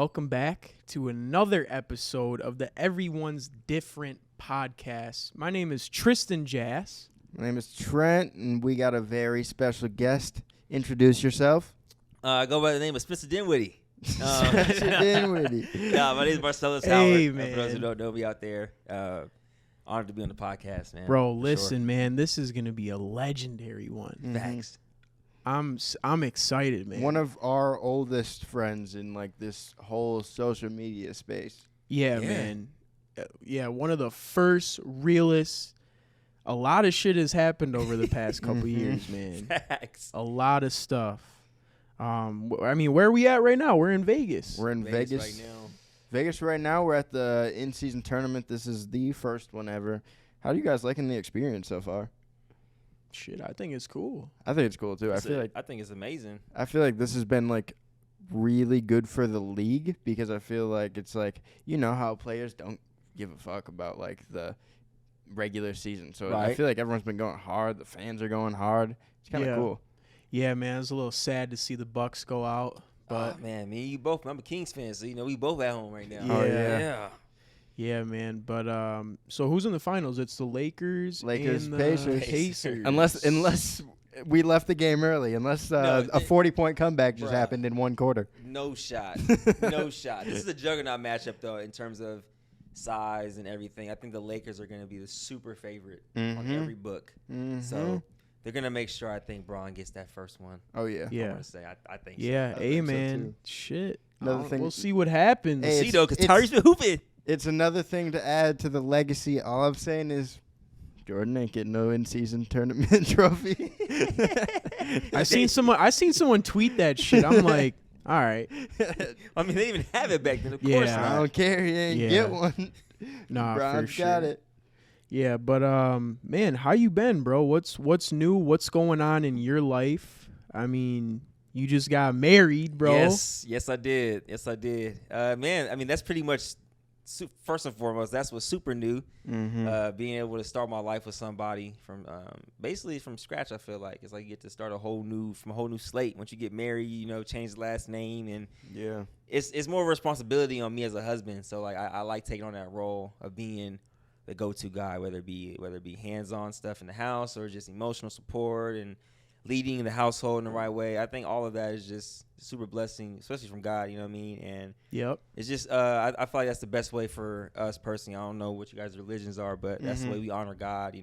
welcome back to another episode of the Everyone's Different podcast. My name is Tristan Jass. My name is Trent, and we got a very special guest. Introduce yourself. I go by the name of Spencer Dinwiddie. Dinwiddie. Yeah, my name is Marcelas Howard. Hey, For those man. who don't know me out there, honored to be on the podcast, man. Bro, for listen, man, this is going to be a legendary one. sure. Thanks. I'm excited, man. One of our oldest friends in like this whole social media space. Yeah, man. Yeah, one of the first realest. A lot of shit has happened over the past couple years, man. Facts. A lot of stuff. I mean, where are we at right now? We're in Vegas. We're in Vegas. right now. Vegas right now. We're at the in-season tournament. This is the first one ever. How do you guys liking the experience so far? Shit, I think it's cool. I think it's cool too. I think it's amazing. I feel like this has been like really good for the league because I feel like it's like, you know how players don't give a fuck about like the regular season. So I Right. feel like everyone's been going hard. The fans are going hard. It's kind of cool. Yeah, man, it's a little sad to see the Bucks go out, but Oh, man, me and you both. I'm a Kings fan, so we both at home right now. Oh, yeah. yeah, man. But so who's in the finals? It's the Lakers, Lakers, and the Pacers. Pacers. Unless we left the game early, unless a 40-point comeback just Bruh. happened in one quarter. No shot. No shot. This is a juggernaut matchup, though, in terms of size and everything. I think the Lakers are going to be the super favorite on every book. So they're going to make sure, I think, Braun gets that first one. Oh yeah. Yeah. I want to say. I think Yeah, I hey, think so, man. too. Shit. Another thing- We'll see what happens. Hey, so. See, though, because it's- Tyreek's been hooping. It's another thing to add to the legacy. All I'm saying is Jordan ain't getting no in-season tournament trophy. I seen someone tweet that shit. I'm like, all right. I mean, they didn't even have it back then. Of Yeah. course I not. don't care. He ain't Yeah. get one. Nah, Bron's for sure. got it. Yeah, but man, how you been, bro? What's new? What's going on in your life? I mean, you just got married, bro. Yes, I did. Man, I mean, that's pretty much first and foremost. That's what's super new. Being able to start my life with somebody from basically from scratch. I feel like it's like you get to start a whole new slate. Once you get married, change the last name, and Yeah. it's more responsibility on me as a husband. So like I like taking on that role of being the go-to guy, whether it be hands-on stuff in the house or just emotional support and leading the household in the right way. I think all of that is just super blessing, especially from God, you know what I mean? And Yep. it's just I feel like that's the best way for us personally. I don't know what you guys' religions are, but that's the way we honor God,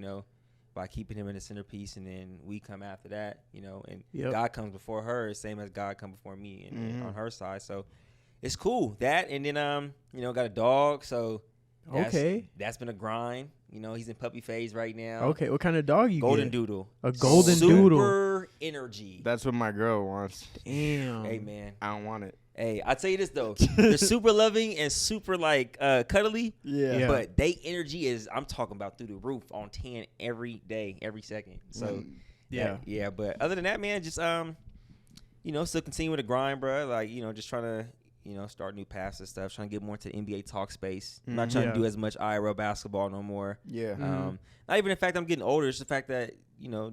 by keeping him in the centerpiece, and then we come after that, and Yep. God comes before her, same as God come before me and on her side. So it's cool. That, and then got a dog, so that's been a grind. He's in puppy phase right now. Okay, what kind of dog you Golden get? Doodle. A golden Super doodle. energy. That's what my girl wants. Damn. Hey, man. I don't want it. Hey, I'll tell you this, though. They're super loving and super, cuddly. Yeah. But they energy is, I'm talking about through the roof on 10 every day, every second. So, yeah. But other than that, man, just, still continue with the grind, bro. Like, just trying to, start new paths and stuff. Trying to get more into the NBA talk space. I'm not trying to do as much IRL basketball no more. Yeah. Not even the fact I'm getting older. It's the fact that,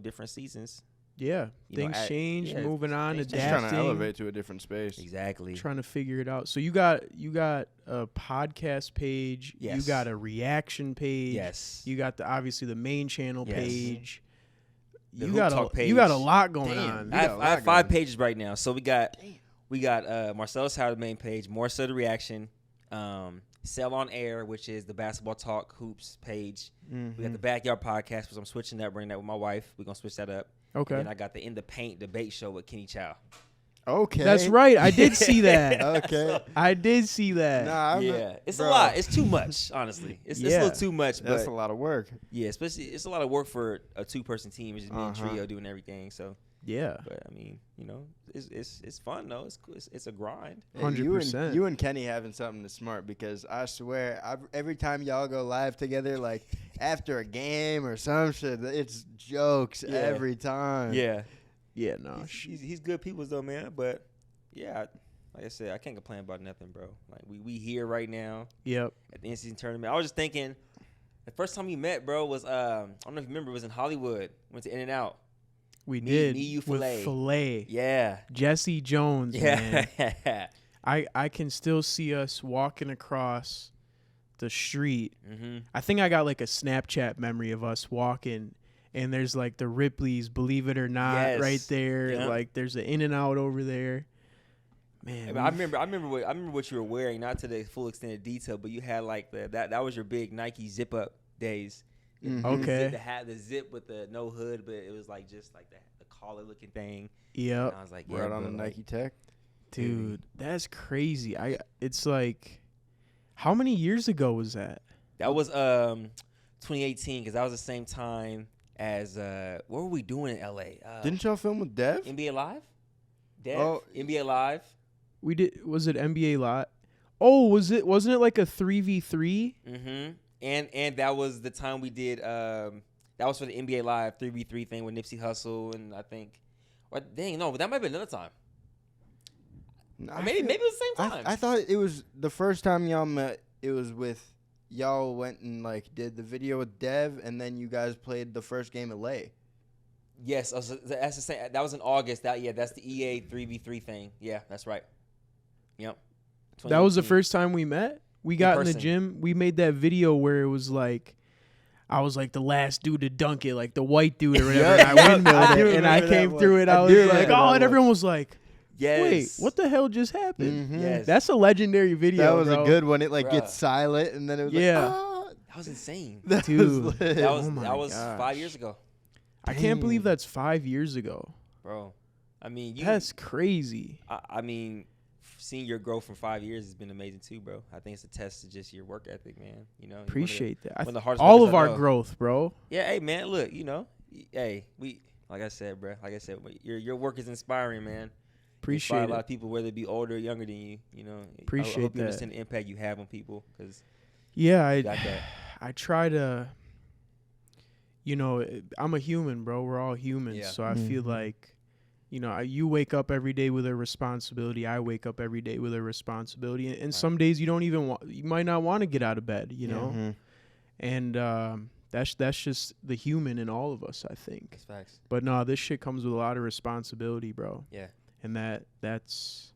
different seasons. Yeah. Things change, moving on, things Just adapting. trying to elevate to a different space. Exactly. Trying to figure it out. So you got a podcast page. Yes. You got a reaction page. Yes. You got obviously the main channel Yes. page. The You Hoop got Talk page. you got a lot going Damn. on. You I got a lot have 5 going. pages right now. So we got Marcelas Howard, the main page, more so the reaction, Sell on Air, which is the basketball talk hoops page. We got the Backyard podcast, which I'm switching that, bringing that with my wife. We're gonna switch that up. Okay. And I got the In the Paint debate show with Kenny Chow. Okay. That's right. I did see that. Okay. I did see that. Nah, It's bro. a lot. It's too much, honestly. It's a little too much, That's but a lot of work. yeah, especially it's a lot of work for a 2-person team. It's just me and Trio doing everything. So, Yeah. but I mean, it's fun though. It's cool. It's a grind. Hey, 100%. You and Kenny having something that's smart because I swear, every time y'all go live together, like after a game or some shit, it's jokes Yeah. every time. Yeah. Yeah, no. He's good people though, man. But yeah, like I said, I can't complain about nothing, bro. Like we here right now Yep. at the in-season tournament. I was just thinking, the first time we met, bro, was I don't know if you remember, it was in Hollywood. Went to In-N-Out. We Me- did. me, you, with Filet. Filet. Yeah. Jesse Jones, man. Yeah. I can still see us walking across the street. Mm-hmm. I think I got like a Snapchat memory of us walking, and there's like the Ripley's, believe it or not, Yes. right there. Yeah. Like there's an In-N-Out over there. Man, I remember what you were wearing, not to the full extent of detail, but you had like that was your big Nike zip up days. Mhm. Okay. The zip with the no hood, but it was like just like the collar looking thing. Yep. And I was like, Right on bro, the like, Nike Tech. Dude, that's crazy. It's like, how many years ago was that? That was 2018 because that was the same time as what were we doing in LA? Didn't y'all film with Dev? NBA Live? Dev? Oh. NBA Live? We did. Was it NBA Lot? Oh, wasn't it like a 3v3? Mm-hmm. And that was the time we did. That was for the NBA Live 3v3 thing with Nipsey Hussle and I think. Or dang, no, but that might be another time. Or maybe it was the same time. I thought it was the first time y'all met. It was with y'all went and like did the video with Dev, and then you guys played the first game at Lay. Yes, that's the same. That was in August. That's the EA 3v3 thing. Yeah, that's right. Yep. That was the 2018. first time we met. We got in the person. gym. We made that video where it was like, I was like the last dude to dunk it, like the white dude or whatever. Yeah, and I windmilled I do it, and I remember that came one. through it. I I was do like, remember that oh, and one. everyone was like, Yes. wait, what the hell just happened? Mhm. Yes. That's a legendary video. That was bro. a good one. It like Bruh. gets silent, and then it was Yeah. like, ah. That was insane. That Dude. was lit. That was Oh my 5 gosh. years ago, I can't believe Dang. that's 5 years ago. bro. I mean, That's crazy. I mean, seeing your growth from 5 years has been amazing too, bro. I think it's a test to just your work ethic, man. You know, Appreciate that. one of the hardest All workers of I our know. growth, bro. Yeah, hey man, look, hey, we like I said, bro. Like I said, your work is inspiring, man. You inspire Appreciate a lot it. of people, whether it be older or younger than you. You know, I Appreciate hope you that. understand the impact you have on people, because Yeah, you got that. I try to, I'm a human, bro. We're all humans. Yeah. So I feel Mhm. like, you wake up every day with a responsibility. I wake up every day with a responsibility. And Right. some days you don't even you might not want to get out of bed, Mhm. And that's just the human in all of us, I think. That's facts. But no, this shit comes with a lot of responsibility, bro. Yeah. And that's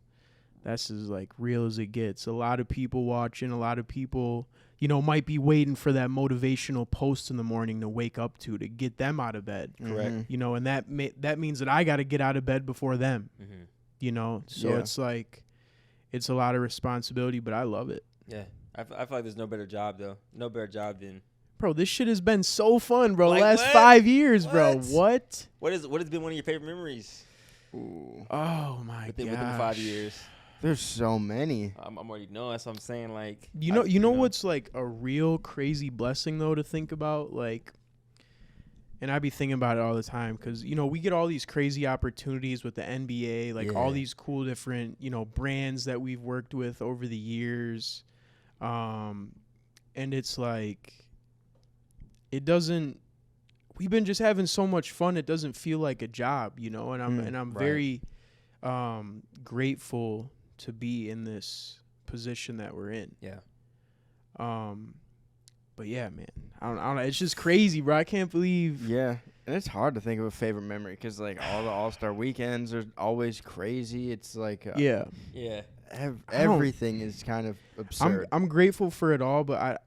as like real as it gets. A lot of people watching, a lot of people, might be waiting for that motivational post in the morning to wake up to get them out of bed. Correct. Mhm. And that means that I got to get out of bed before them. Mm-hmm. So Yeah. it's like it's a lot of responsibility, but I love it. Yeah. I feel like there's no better job though. No better job than Bro, this shit has been so fun, bro. Like Last what? 5 years, bro. What? What? what has been one of your favorite memories Ooh. Oh my god. within 5 years? There's so many. I'm already knowing. That's what I'm saying. Like You know what's like a real crazy blessing though to think about, like, and I be thinking about it all the time because we get all these crazy opportunities with the NBA, like all Yeah. these cool different brands that we've worked with over the years, and it's like it doesn't. We've been just having so much fun. It doesn't feel like a job, and I'm right. very grateful to be in this position that we're in. Yeah. But yeah, man, I don't know. It's just crazy, bro. I can't believe. Yeah, and it's hard to think of a favorite memory because like all the All-Star weekends are always crazy. It's like Yeah, Yeah. everything is kind of absurd. I'm grateful for it all, but I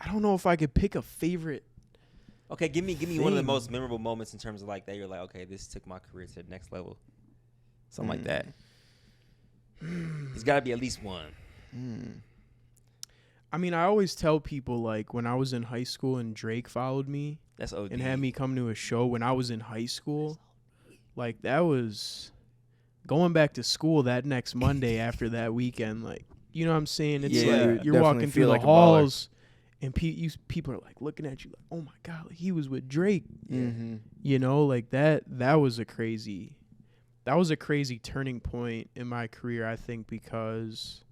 don't know if I could pick a favorite. Okay, give me one of the Thing. most memorable moments in terms of like that you're like, okay, this took my career to the next level. Something like that. There's got to be at least one. I mean, I always tell people like when I was in high school and Drake followed me That's OD. and had me come to a show when I was in high school, like that was going back to school that next Monday after that weekend. Like, you know what I'm saying? It's Yeah, like you're definitely walking through feel the like a baller. halls and people are like looking at you like, oh my God, like, he was with Drake. Like that was a crazy turning point in my career, I think, because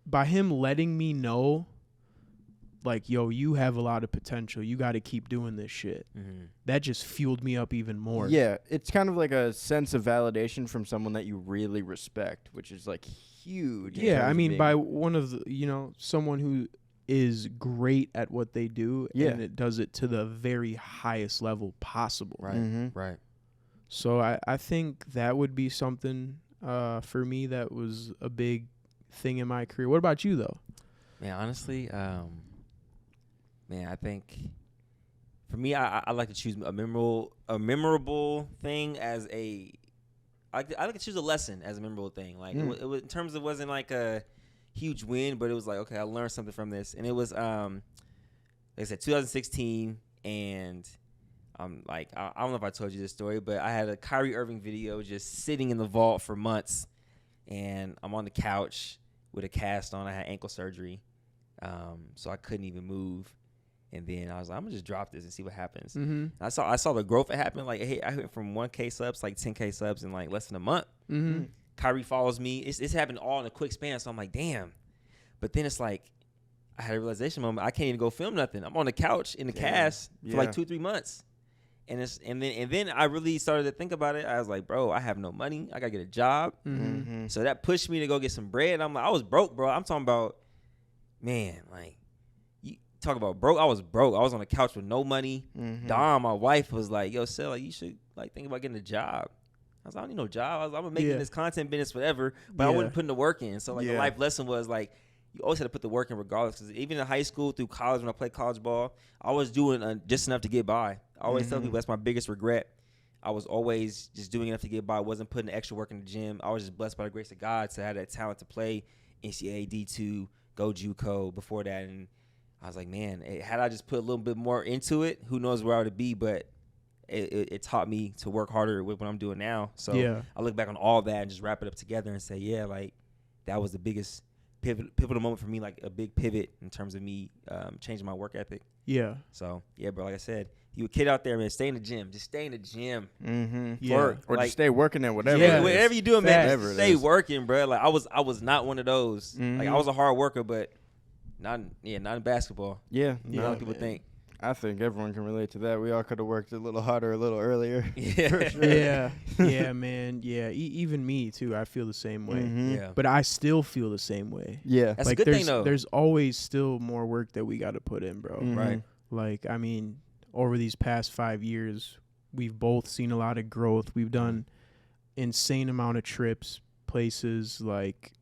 by him letting me know, like, yo, you have a lot of potential. You got to keep doing this shit. That just fueled me up even more. Yeah, it's kind of like a sense of validation from someone that you really respect, which is like huge. in Yeah, terms I of mean, being- by one of the, someone who is great at what they do Yeah. and it does it to the very highest level possible. Right. Mhm. Right. So I think that would be something for me that was a big thing in my career. What about you though? Man, honestly, man, I think for me, I like to choose a memorable thing as a. I like to choose a lesson as a memorable thing. Like it was in terms of, it wasn't like a huge win, but it was like, okay, I learned something from this, and it was like I said, 2016, and like I don't know if I told you this story, but I had a Kyrie Irving video just sitting in the vault for months, and I'm on the couch with a cast on. I had ankle surgery, so I couldn't even move. And then I was like, I'm gonna just drop this and see what happens. Mm-hmm. I saw the growth that happened. Like, hey, I went from 1K subs like 10K subs in like less than a month. Mm-hmm. Kyrie follows me. It's happened all in a quick span. So I'm like, damn. But then it's like, I had a realization moment. I can't even go film nothing. I'm on the couch in the cast for like 2-3 months. And then I really started to think about it. I was like, bro, I have no money. I gotta get a job. Mm-hmm. So that pushed me to go get some bread. I'm like, I was broke, bro. I'm talking about, man, like, you talk about broke. I was broke. I was on the couch with no money. Dom, my wife, was like, yo, Sel, like, you should like think about getting a job. I was like, I don't need no job. I'm gonna make it in this content business forever, but I wasn't putting the work in. So like the life lesson was like, you always had to put the work in regardless. Because even in high school, through college, when I played college ball, I was doing just enough to get by. I always tell people that's my biggest regret. I was always just doing enough to get by. I wasn't putting the extra work in the gym. I was just blessed by the grace of God to have that talent to play NCAA D2, go JUCO before that. And I was like, man, had I just put a little bit more into it, who knows where I would be. But it taught me to work harder with what I'm doing now. So I look back on all that and just wrap it up together and say, yeah, like that was the biggest pivotal moment for me, like a big pivot in terms of me changing my work ethic. Yeah. So, yeah, bro, like I said, you a kid out there, man, stay in the gym. Just stay in the gym. Or like, just stay working at whatever. Yeah, whatever you doing, man, just stay is. working, bro. Like I was not one of those. Like I was a hard worker, but not in basketball. Yeah. A lot of people think. I think everyone can relate to that. We all could have worked a little harder, a little earlier. Yeah. For sure. Yeah, man. Yeah, even me too. I feel the same way. Yeah. But I still feel the same way. Yeah. That's like, a good thing, though. There's always still more work that we got to put in, bro. Right. Like, I mean, over these past 5 years, we've both seen a lot of growth. We've done insane amount of trips, places, like,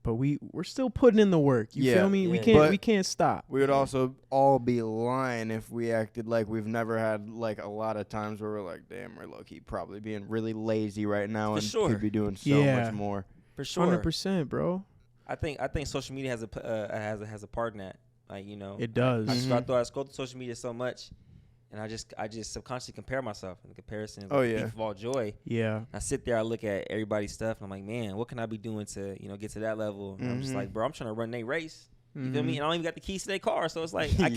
but we're still putting in the work. You feel me? Yeah. We can't stop. We would also all be lying if we acted like we've never had like a lot of times where we're like, damn, we're low key probably being really lazy right now and could be doing so much more. For sure. 100%, bro. I think social media has a part in that. Like, you know, it does. I scroll through social media so much, and I just subconsciously compare myself. And the comparison is like the thief of all joy. Yeah. I sit there, I look at everybody's stuff, and I'm like, man, what can I be doing to get to that level? And I'm just like, bro, I'm trying to run their race. You feel me? And I don't even got the keys to their car, so it's like I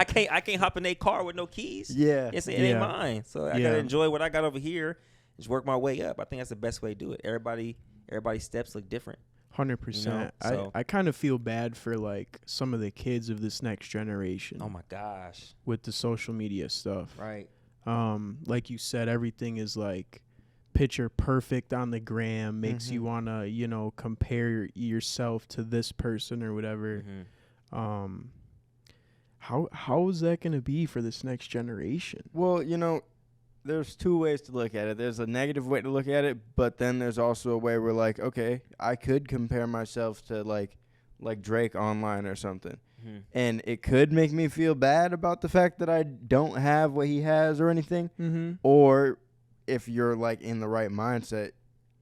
can't hop in their car with no keys. Yeah, it ain't mine. So I gotta enjoy what I got over here. Just work my way up. I think that's the best way to do it. Everybody's steps look different. 100%. You know, so. I kind of feel bad for like some of the kids of this next generation. Oh my gosh. With the social media stuff. Right. Like you said, everything is like picture perfect on the gram, makes you want to, compare yourself to this person or whatever. How is that going to be for this next generation? Well, there's two ways to look at it. There's a negative way to look at it, but then there's also a way where like, okay, I could compare myself to like Drake online or something. And it could make me feel bad about the fact that I don't have what he has or anything. Or if you're like in the right mindset,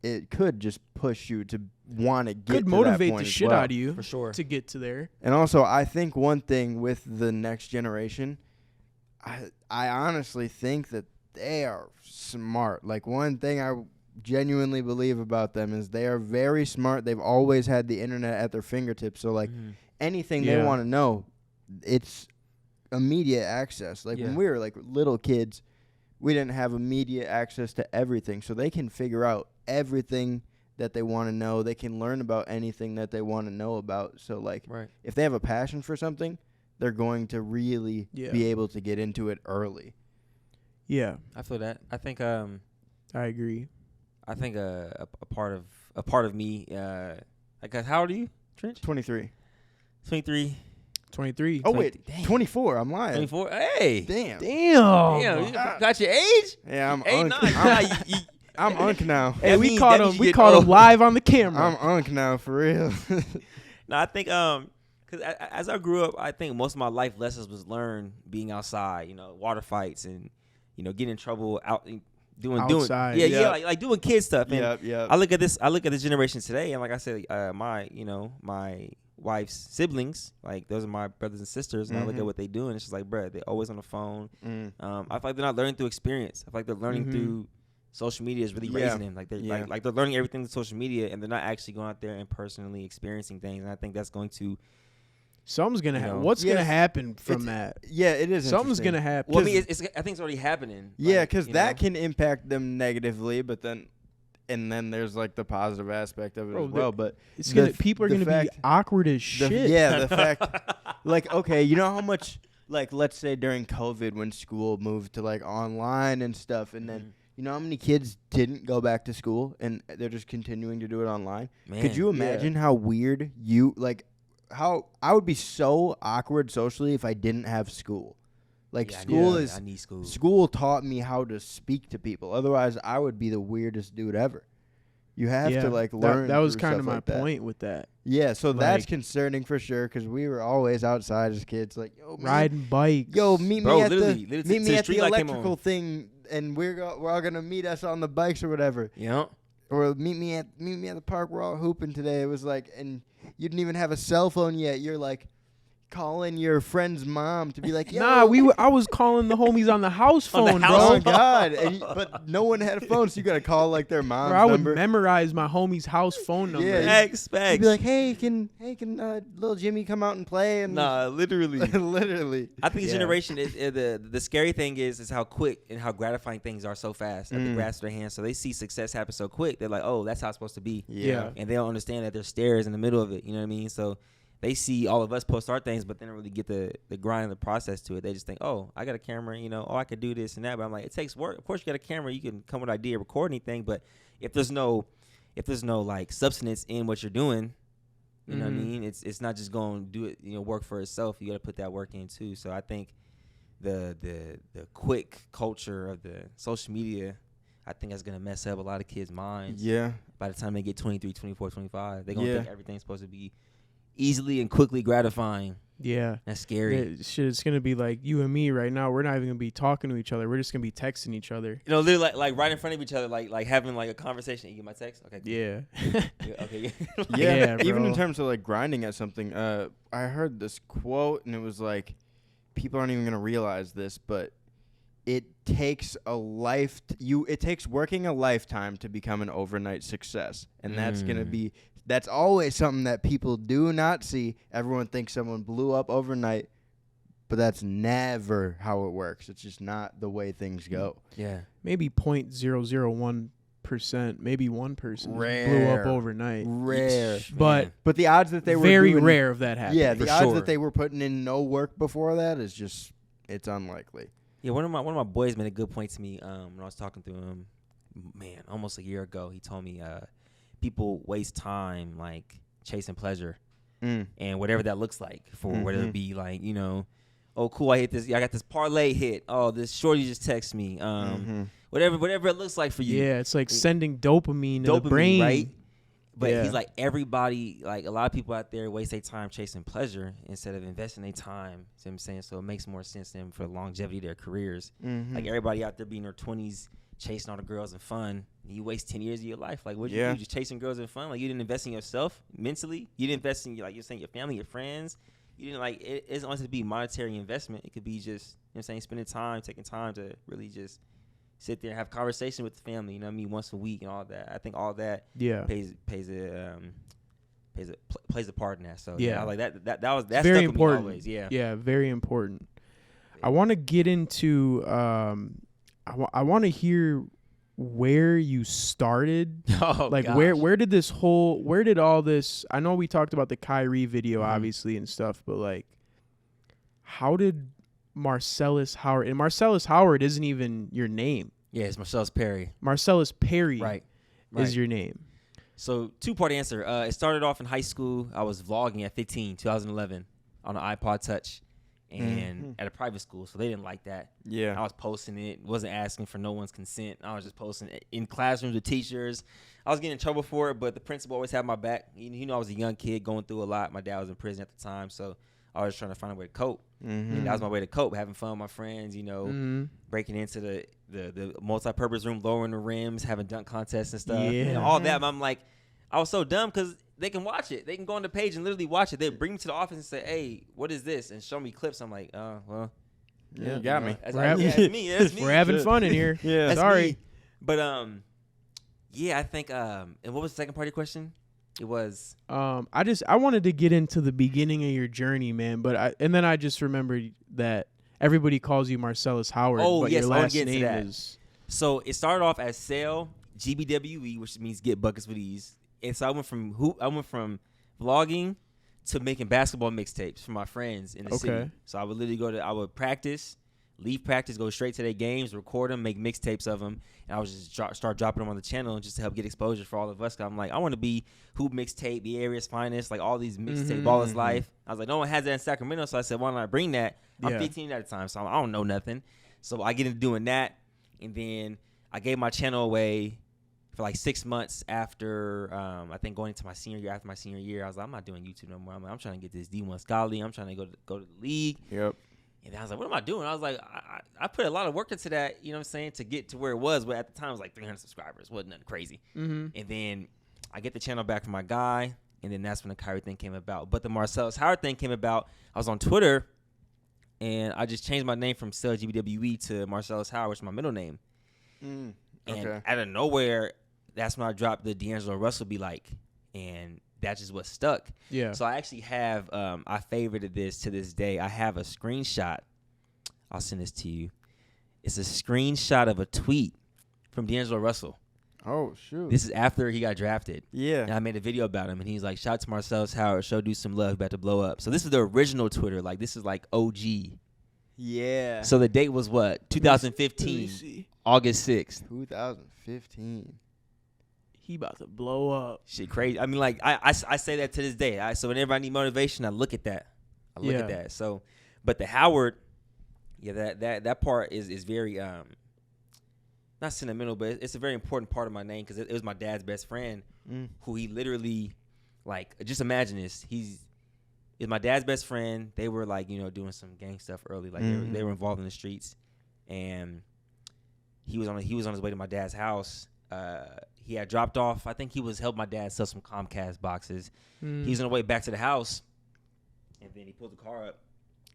it could just push you to want to get could to motivate that point the as shit well. out of you for sure to get to there. And also, I think one thing with the next generation, I honestly think that they are smart. Like, one thing I genuinely believe about them is they are very smart. They've always had the internet at their fingertips. So, like, anything they want to know, it's immediate access. Like, when we were, like, little kids, we didn't have immediate access to everything. So they can figure out everything that they want to know. They can learn about anything that they want to know about. So, like, if they have a passion for something, they're going to really be able to get into it early. Yeah, I feel that. I think I agree. I think a part of me. Like, how old are you, Trench? 23. 23. 23. Oh wait, Dang. 24. I'm lying. 24. Hey. Damn. Damn. You got your age? Yeah, I'm Hey, unk. nah, I'm unk now. Hey, That we means- caught that him. means you We get caught him old. live on the camera. I'm unk now for real. No, I think because as I grew up, I think most of my life lessons was learned being outside. Water fights and getting in trouble out and doing Outside, yeah, yeah. like doing kid stuff. And yeah. I look at this generation today, and like I said, my wife's siblings, like those are my brothers and sisters, and I look at what they do, and it's just like, bruh, they're always on the phone. I feel like they're not learning through experience. I feel like they're learning through social media is really raising them. Like they're like they're learning everything through social media, and they're not actually going out there and personally experiencing things. And I think that's going to Something's gonna happen. What's gonna happen from that? Yeah, it is. Something's gonna happen. Well, I mean, I think it's already happening. Yeah, like, because that can impact them negatively, but then there's like the positive aspect of it as well. But it's people are gonna be awkward as shit. The fact, like, okay, you know how much, like, let's say during COVID when school moved to like online and stuff, and then you know how many kids didn't go back to school and they're just continuing to do it online. Man, could you imagine how weird how I would be so awkward socially if I didn't have school. Like I need school. School taught me how to speak to people. Otherwise, I would be the weirdest dude ever. You have to like learn. That was through kind of stuff my like that. point with that. Yeah, so that's Like- concerning for sure because we were always outside as kids, like Riding bikes. Yo, meet Bro, me at literally, the till the street light came electrical on. thing, and we're all gonna meet us on the bikes or whatever. Yeah. Or meet me at the park. We're all hooping today. It was like, and you didn't even have a cell phone yet. You're like calling your friend's mom to be like, yo. Nah, I was calling the homies on the house On the phone, house Oh bro. God! But no one had a phone, so you gotta call like their mom's Bro, I would number. memorize my homie's house phone number. Yeah. Facts. You'd be like, hey, can little Jimmy come out and play? And Nah, literally. literally. I think this Yeah. generation is the scary thing is how quick and how gratifying things are so fast at the grasp of their hands. So they see success happen so quick. They're like, oh, that's how it's supposed to be. Yeah. And they don't understand that there's stairs in the middle of it. You know what I mean? So they see all of us post our things, but they don't really get the grind and the process to it. They just think, oh, I got a camera, oh, I could do this and that. But I'm like, it takes work. Of course, you got a camera, you can come with an idea, record anything. But if there's no like substance in what you're doing, you know what I mean? It's not just going to do it, work for itself. You got to put that work in too. So I think the quick culture of the social media, I think that's going to mess up a lot of kids' minds. Yeah. By the time they get 23, 24, 25, they're going to Yeah. think everything's supposed to be easily and quickly gratifying. Yeah. That's scary. Shit, it's gonna be like you and me right now. We're not even gonna be talking to each other. We're just gonna be texting each other. They're like right in front of each other, like having like a conversation. You get my text? Okay. Cool. Yeah. Yeah, okay. Yeah, Yeah, even bro. in terms of like grinding at something, I heard this quote and it was like, people aren't even gonna realize this, but it takes it takes working a lifetime to become an overnight success, and that's always something that people do not see. Everyone thinks someone blew up overnight, but that's never how it works. It's just not the way things go. Yeah. Maybe 0.001%, maybe one person blew Rare. up overnight. Rare. But But the odds that they were very doing, rare of that happening. Yeah, the For odds sure. that they were putting in no work before that is just, it's unlikely. Yeah, one of my boys made a good point to me when I was talking to him, man, almost a year ago. He told me people waste time like chasing pleasure and whatever that looks like for whether it be like, oh cool, I got this parlay hit. Oh, this shorty just texted me. Whatever it looks like for you. Yeah, it's like sending dopamine to the brain. Right? But Yeah. he's like, everybody, like a lot of people out there waste their time chasing pleasure instead of investing their time. See what I'm saying? So it makes more sense to them for the longevity of their careers. Like everybody out there being in their 20s chasing all the girls and fun. You waste 10 years of your life. Like, what'd you do? Just chasing girls and fun? Like, you didn't invest in yourself mentally. You didn't invest in, like you're saying, your family, your friends. You didn't, like, it doesn't always have to be monetary investment. It could be just, you know what I'm saying, spending time, taking time to really just sit there and have conversation with the family, you know what I mean, once a week and all that. I think all that plays a part in that. So Yeah. like that's very stuck with me important. always. Yeah. Yeah, very important. I want to get into I want to hear where you started. Oh, like gosh. where did all this, I know we talked about the Kyrie video obviously and stuff, but like how did Marcelas Howard, and Marcelas Howard isn't even your name. Yeah, it's Marcelas Perry. Marcelas Perry Right. is your name. So two-part answer. It started off in high school. I was vlogging at 15, 2011. on an iPod Touch, and at a private school, so they didn't like that. Yeah. I was posting it, wasn't asking for no one's consent. I was just posting it in classrooms with teachers. I was getting in trouble for it, but the principal always had my back. You know, I was a young kid going through a lot. My dad was in prison at the time, so I was trying to find a way to cope. And that was my way to cope, having fun with my friends, you know, breaking into the multi-purpose room, lowering the rims, having dunk contests and stuff. And all that. But I'm like, I was so dumb because they can watch it. They can go on the page and literally watch it. They bring me to the office and say, hey, what is this? And show me clips. I'm like, well. Yeah, you got me. That's me. We're having fun in here. Yeah. That's Sorry. me. But, yeah, I think, and what was the second part of your question? It was I wanted to get into the beginning of your journey, man, but then I just remembered that everybody calls you Marcelas Howard, but yes, your I wanna last get into name that. is So it started off as Sale GBWE, which means get buckets with ease. And so I went from vlogging to making basketball mixtapes for my friends in the city. So I would literally I would practice, leave practice, go straight to their games, record them, make mixtapes of them, and I would just start dropping them on the channel just to help get exposure for all of us. I'm like, I want to be Hoop Mixtape, the area's finest, like all these mixtape, Baller's Life. I was like, no one has that in Sacramento, so I said, why not bring that? I'm 15 at the time, so I don't know nothing. So I get into doing that, and then I gave my channel away for like 6 months after, I think going into my senior year. After my senior year, I was like, I'm not doing YouTube no more. I'm trying to get this D1 scholarly. I'm trying to go to the league. Yep. And then I was like, what am I doing? I was like, I put a lot of work into that, you know what I'm saying, to get to where it was. But at the time, it was like 300 subscribers. Wasn't nothing crazy. And then I get the channel back from my guy, and then that's when the Kyrie thing came about. But the Marcelas Howard thing came about. I was on Twitter, and I just changed my name from Sel GBWE to Marcelas Howard, which is my middle name. And out of nowhere, that's when I dropped the D'Angelo Russell Be Like, and that's just what stuck. Yeah. So I actually have, I favorited this to this day. I have a screenshot. I'll send this to you. It's a screenshot of a tweet from D'Angelo Russell. Oh, shoot. This is after he got drafted. Yeah. And I made a video about him, and he's like, shout out to Marcelas Howard, show dude some love, about to blow up. So this is the original Twitter. Like, this is like OG. Yeah. So the date was what? 2015, August 6th. 2015. he about to blow up. Shit crazy. I mean, like, I say that to this day. So whenever I need motivation, I look at that. At that. So, but the Howard, that part is very, not sentimental, but it's a very important part of my name because it was my dad's best friend who he literally, like, just imagine this. He's my dad's best friend. They were, like, you know, doing some gang stuff early. Like, they were involved in the streets. And he was on his way to my dad's house. He had dropped off. I think he was helping my dad sell some Comcast boxes. He was on the way back to the house, and then he pulled the car up.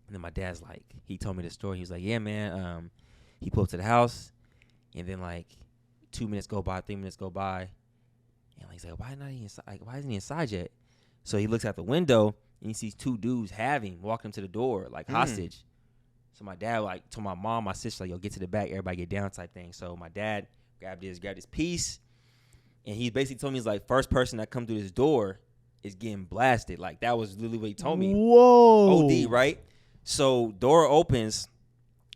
And then my dad's like, he told me the story. He was like, yeah, man. He pulled up to the house, and then like 2 minutes go by, 3 minutes go by, and he's like, why isn't he inside yet? So he looks out the window and he sees two dudes walking him to the door like hostage. So my dad like told my mom, my sister, like, yo, get to the back, everybody get down type thing. So my dad grabbed his piece, and he basically told me, he's like, first person that come through this door is getting blasted. Like, that was literally what he told me. Whoa. OD, right? So door opens.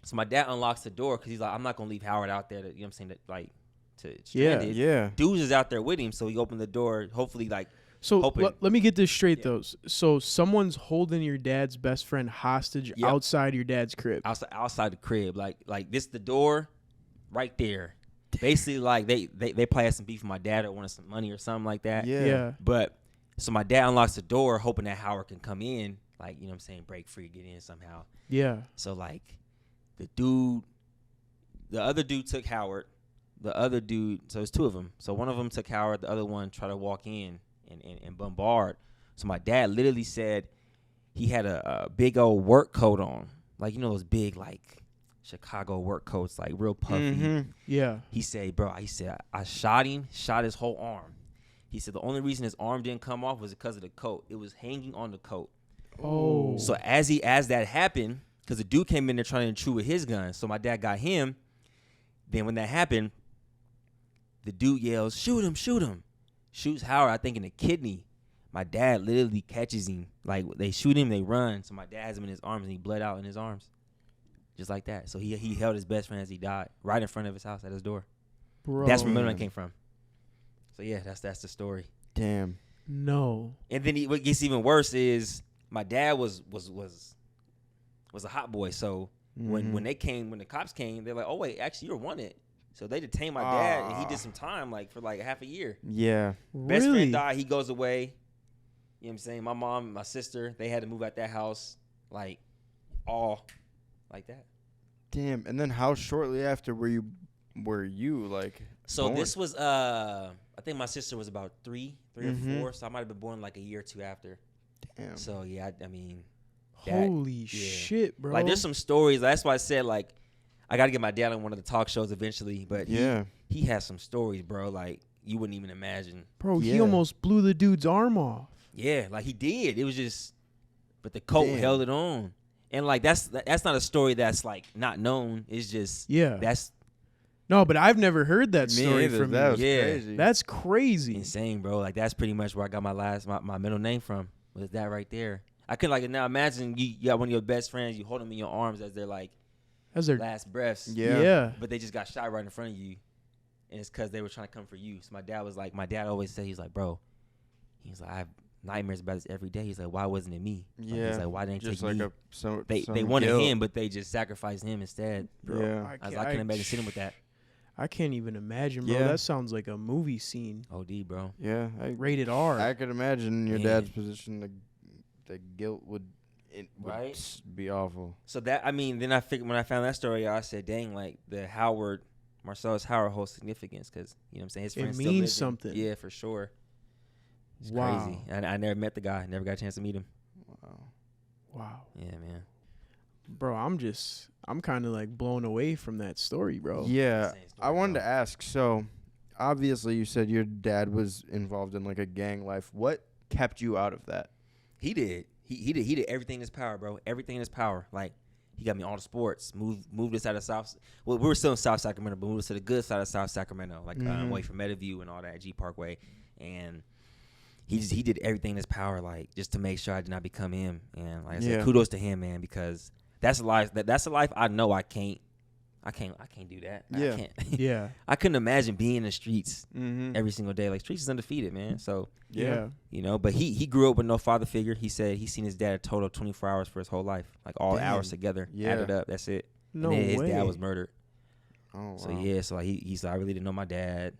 So my dad unlocks the door because he's like, I'm not going to leave Howard out there to, you know what I'm saying, to, like, to stranded. Yeah. Dudes is out there with him, so he opened the door, hopefully, like, So let me get this straight, though. So someone's holding your dad's best friend hostage outside your dad's crib. Outside the crib. Like this the door right there. Basically, like, they probably had some beef with my dad or wanted some money or something like that. Yeah. But, so my dad unlocks the door, hoping that Howard can come in, like, you know what I'm saying, break free, get in somehow. Yeah. So, like, the other dude took Howard. The other dude, so it's two of them. So one of them took Howard. The other one tried to walk in and bombard. So my dad literally said he had a big old work coat on. Like, you know those big, like, Chicago work coats, like, real puffy. Yeah. He said, I shot his whole arm. He said the only reason his arm didn't come off was because of the coat. It was hanging on the coat. Oh. So as that happened, because the dude came in there trying to intrude with his gun, so my dad got him. Then when that happened, the dude yells, shoot him. Shoots Howard, I think, in the kidney. My dad literally catches him. Like, they shoot him, they run. So my dad has him in his arms, and he bled out in his arms. Just like that. So he held his best friend as he died right in front of his house at his door. Bro. That's where Middleman came from. So, yeah, that's the story. Damn. No. And then what gets even worse is my dad was a hot boy. So when the cops came, they're like, oh wait, actually you're wanted. So they detained my dad, and he did some time, like for like half a year. Yeah. Best friend died. He goes away. You know what I'm saying? My mom, my sister, they had to move out that house, like all like that. Damn. And then how shortly after were you like? So born? this was I think my sister was about three or 4, so I might have been born like a year or 2 after. Damn. So yeah, I mean, holy shit, bro. Like there's some stories. That's why I said like I got to get my dad on one of the talk shows eventually. But he has some stories, bro. Like you wouldn't even imagine. Bro, he almost blew the dude's arm off. Yeah, like he did. It was just, but the coat held it on. And like that's not a story that's like not known. It's just that's no, but I've never heard that story from that you. Was crazy. That's crazy. Insane, bro. Like that's pretty much where I got my middle name from. Was that right there? I couldn't like now imagine you got one of your best friends, you hold them in your arms as their last breaths. Yeah. But they just got shot right in front of you, and it's because they were trying to come for you. So my dad always said, he's like, bro, he's like, I have nightmares about this every day. He's like, why wasn't it me? Yeah. Like, he's like, why didn't just take like me? They wanted him, but they just sacrificed him instead. Bro, Yeah. I couldn't imagine sitting with that. I can't even imagine, bro. Yeah. That sounds like a movie scene. OD, bro. Yeah. Rated R. I could imagine your dad's position. The guilt would Right? be awful. So that, I mean, then I figured when I found that story, I said, dang, like the Marcelas Howard holds significance because, you know what I'm saying? His friends it means something. Yeah, for sure. It's wow. crazy. And I never met the guy. Never got a chance to meet him. Wow. Yeah, man. Bro, I'm kind of like blown away from that story, bro. Yeah. Story, I wanted to ask, so obviously you said your dad was involved in like a gang life. What kept you out of that? He did. He did everything in his power, bro. Everything in his power. Like, he got me all the sports. Moved us out of South. Well, we were still in South Sacramento, but moved us to the good side of South Sacramento, like away from Meadowview and all that, G Parkway. And he did everything in his power, like just to make sure I did not become him. And like I said, kudos to him, man, because that's a life. That's a life I know I can't do that. Yeah. I can't. Yeah. I couldn't imagine being in the streets every single day. Like, streets is undefeated, man. So, Yeah. you know, but he grew up with no father figure. He said he's seen his dad a total of 24 hours for his whole life. Like, all hours together. Added up. That's it. No and then his way. dad was murdered. Oh, wow. So, yeah. So, like, he said, I really didn't know my dad.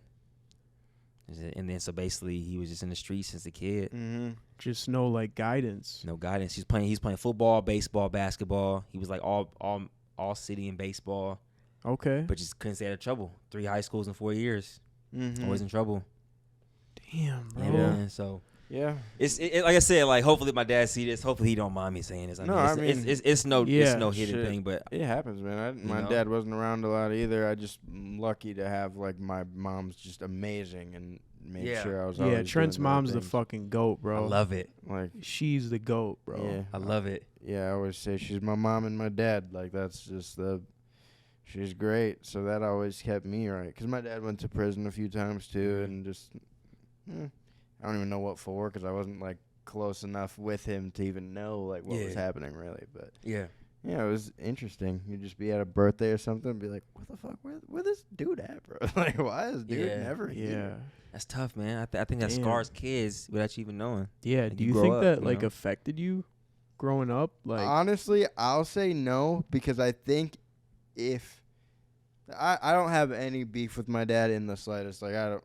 And then, so basically, he was just in the streets since a kid. Just no, like, guidance. No guidance. He's playing football, baseball, basketball. He was, like, all city in baseball. Okay. But just couldn't stay out of trouble. 3 high schools in 4 years. Always in trouble. Damn, bro. Yeah, man. So yeah, it's like I said, like hopefully my dad see this. Hopefully he don't mind me saying this. I mean, it's no hidden thing, but it happens, man. My dad wasn't around a lot either. I just lucky to have like my mom's just amazing and made sure I was. Yeah, Trent's mom's the fucking goat, bro. I love it. Like she's the goat, bro. Yeah, I love it. Yeah, I always say she's my mom and my dad. Like that's just she's great. So that always kept me right. Because my dad went to prison a few times too, and just I don't even know what for, because I wasn't like close enough with him to even know like what was happening really. But yeah, it was interesting. You'd just be at a birthday or something and be like, what the fuck, where this dude at, bro? Like, why is dude never here? That's tough, man. I think that scars kids without you even knowing. Yeah, Like do you think that like affected you growing up? Like, honestly, I'll say no, because I think if I don't have any beef with my dad in the slightest. Like I don't,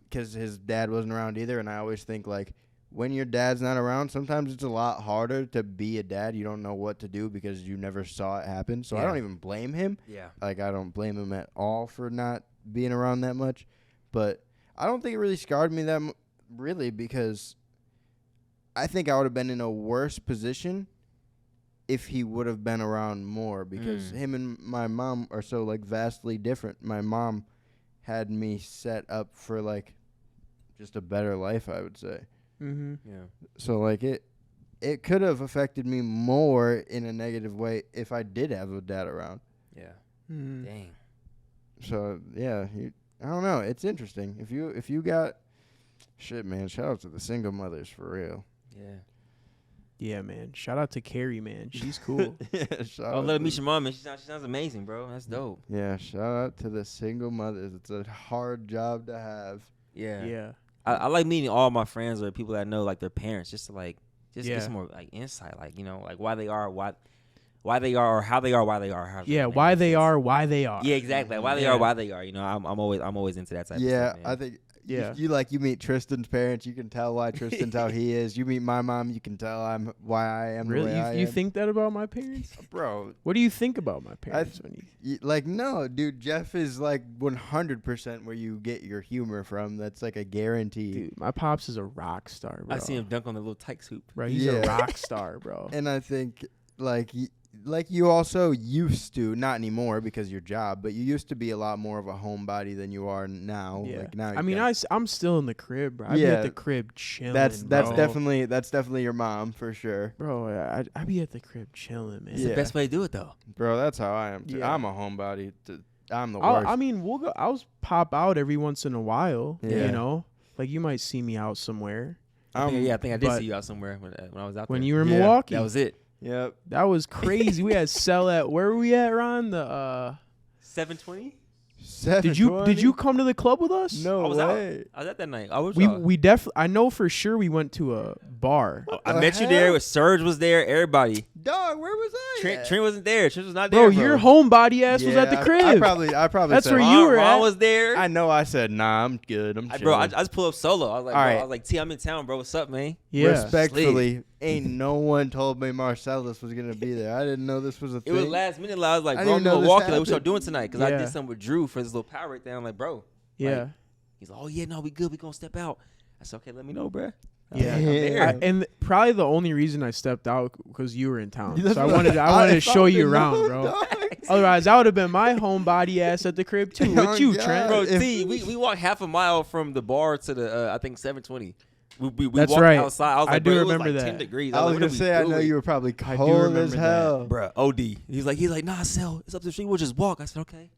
because his dad wasn't around either, and I always think like when your dad's not around, sometimes it's a lot harder to be a dad. You don't know what to do because you never saw it happen. So I don't even blame him. Yeah, like I don't blame him at all for not being around that much. But I don't think it really scarred me that really, because I think I would have been in a worse position if he would have been around more, because him and my mom are so like vastly different. My mom had me set up for like just a better life, I would say. Yeah. So like it could have affected me more in a negative way if I did have a dad around. Yeah. Mm-hmm. Dang. So yeah, I don't know. It's interesting. If you got shit, man. Shout out to the single mothers for real. Yeah. Yeah, man. Shout out to Carrie, man. She's cool. Let her meet your mom, man. She sounds amazing, bro. That's dope. Yeah, shout out to the single mothers. It's a hard job to have. Yeah. Yeah. I like meeting all my friends or people that I know, like their parents, just to like Just get some more like insight, like like why they are, or how they are, why they are. Yeah, why they are, why they are. Yeah, exactly. Like, why they are, why they are. I'm always into that type of stuff. Yeah, Man. I think. Yeah. You meet Tristan's parents, you can tell why Tristan's how he is. You meet my mom, you can tell why I am really. The way I You am. think that about my parents, bro? What do you think about my parents when you? Like, no, dude. Jeff is like 100% where you get your humor from. That's like a guarantee. Dude, my pops is a rock star, bro. I see him dunk on the little tyke hoop. Bro, he's a rock star, bro. And I think like you also used to, not anymore because of your job, but you used to be a lot more of a homebody than you are now. Yeah. Like now, I mean, I'm still in the crib, bro. I be at the crib chilling. That's bro. definitely your mom for sure, bro. I be at the crib chilling, man. It's the best way to do it, though. Bro, that's how I am too. Yeah. I'm a homebody. I'm the worst. I mean, we'll go. I'll pop out every once in a while. Yeah. You know, like you might see me out somewhere. I think I did but see you out somewhere when I was out when there. you were in Yeah, Milwaukee. That was it. Yep. That was crazy. We had sell at where were we at, Ron? The 720. did you come to the club with us? No I was way. out. I was at that night. I was. We definitely. I know for sure we went to a bar. I met you there. Serge was there. Everybody. Dog, where was I? Trent wasn't there. Trent was not Bro, there. your homebody ass was at the crib. I probably That's said, where you were Ron at. was there. I know I said, nah, I'm good. I'm Bro, I chilling. just pulled up solo. I was like, All bro, right. I was like, T, I'm in town, bro. What's up, man? Yeah. Respectfully, ain't no one told me Marcelas was going to be there. I didn't know this was a It thing. was last minute. I was like, I bro, I'm didn't in know this Milwaukee. Like, what y'all happened. doing tonight? Because I Yeah. did something with Drew for his little power right there. I'm like, bro. Yeah. Like, he's like, oh, yeah, no, we good. We going to step out. I said, okay, let me know, bro. Yeah. I'm there. And probably the only reason I stepped out because you were in town. That's So I what wanted to if show I you would've around, known, bro. dog. Otherwise, I would have been my homebody ass at the crib too. Oh, With you, God. Trent. Bro, If- T, we walked half a mile from the bar to the, I think, 720. We That's walked right. outside. I was I like, do bro, it was remember like that. 10 degrees. I was like, going to say, I know you were probably I do cold as remember that. hell. Bro, OD. He's like, nah, Sel, it's up the street. We'll just walk. I said, okay.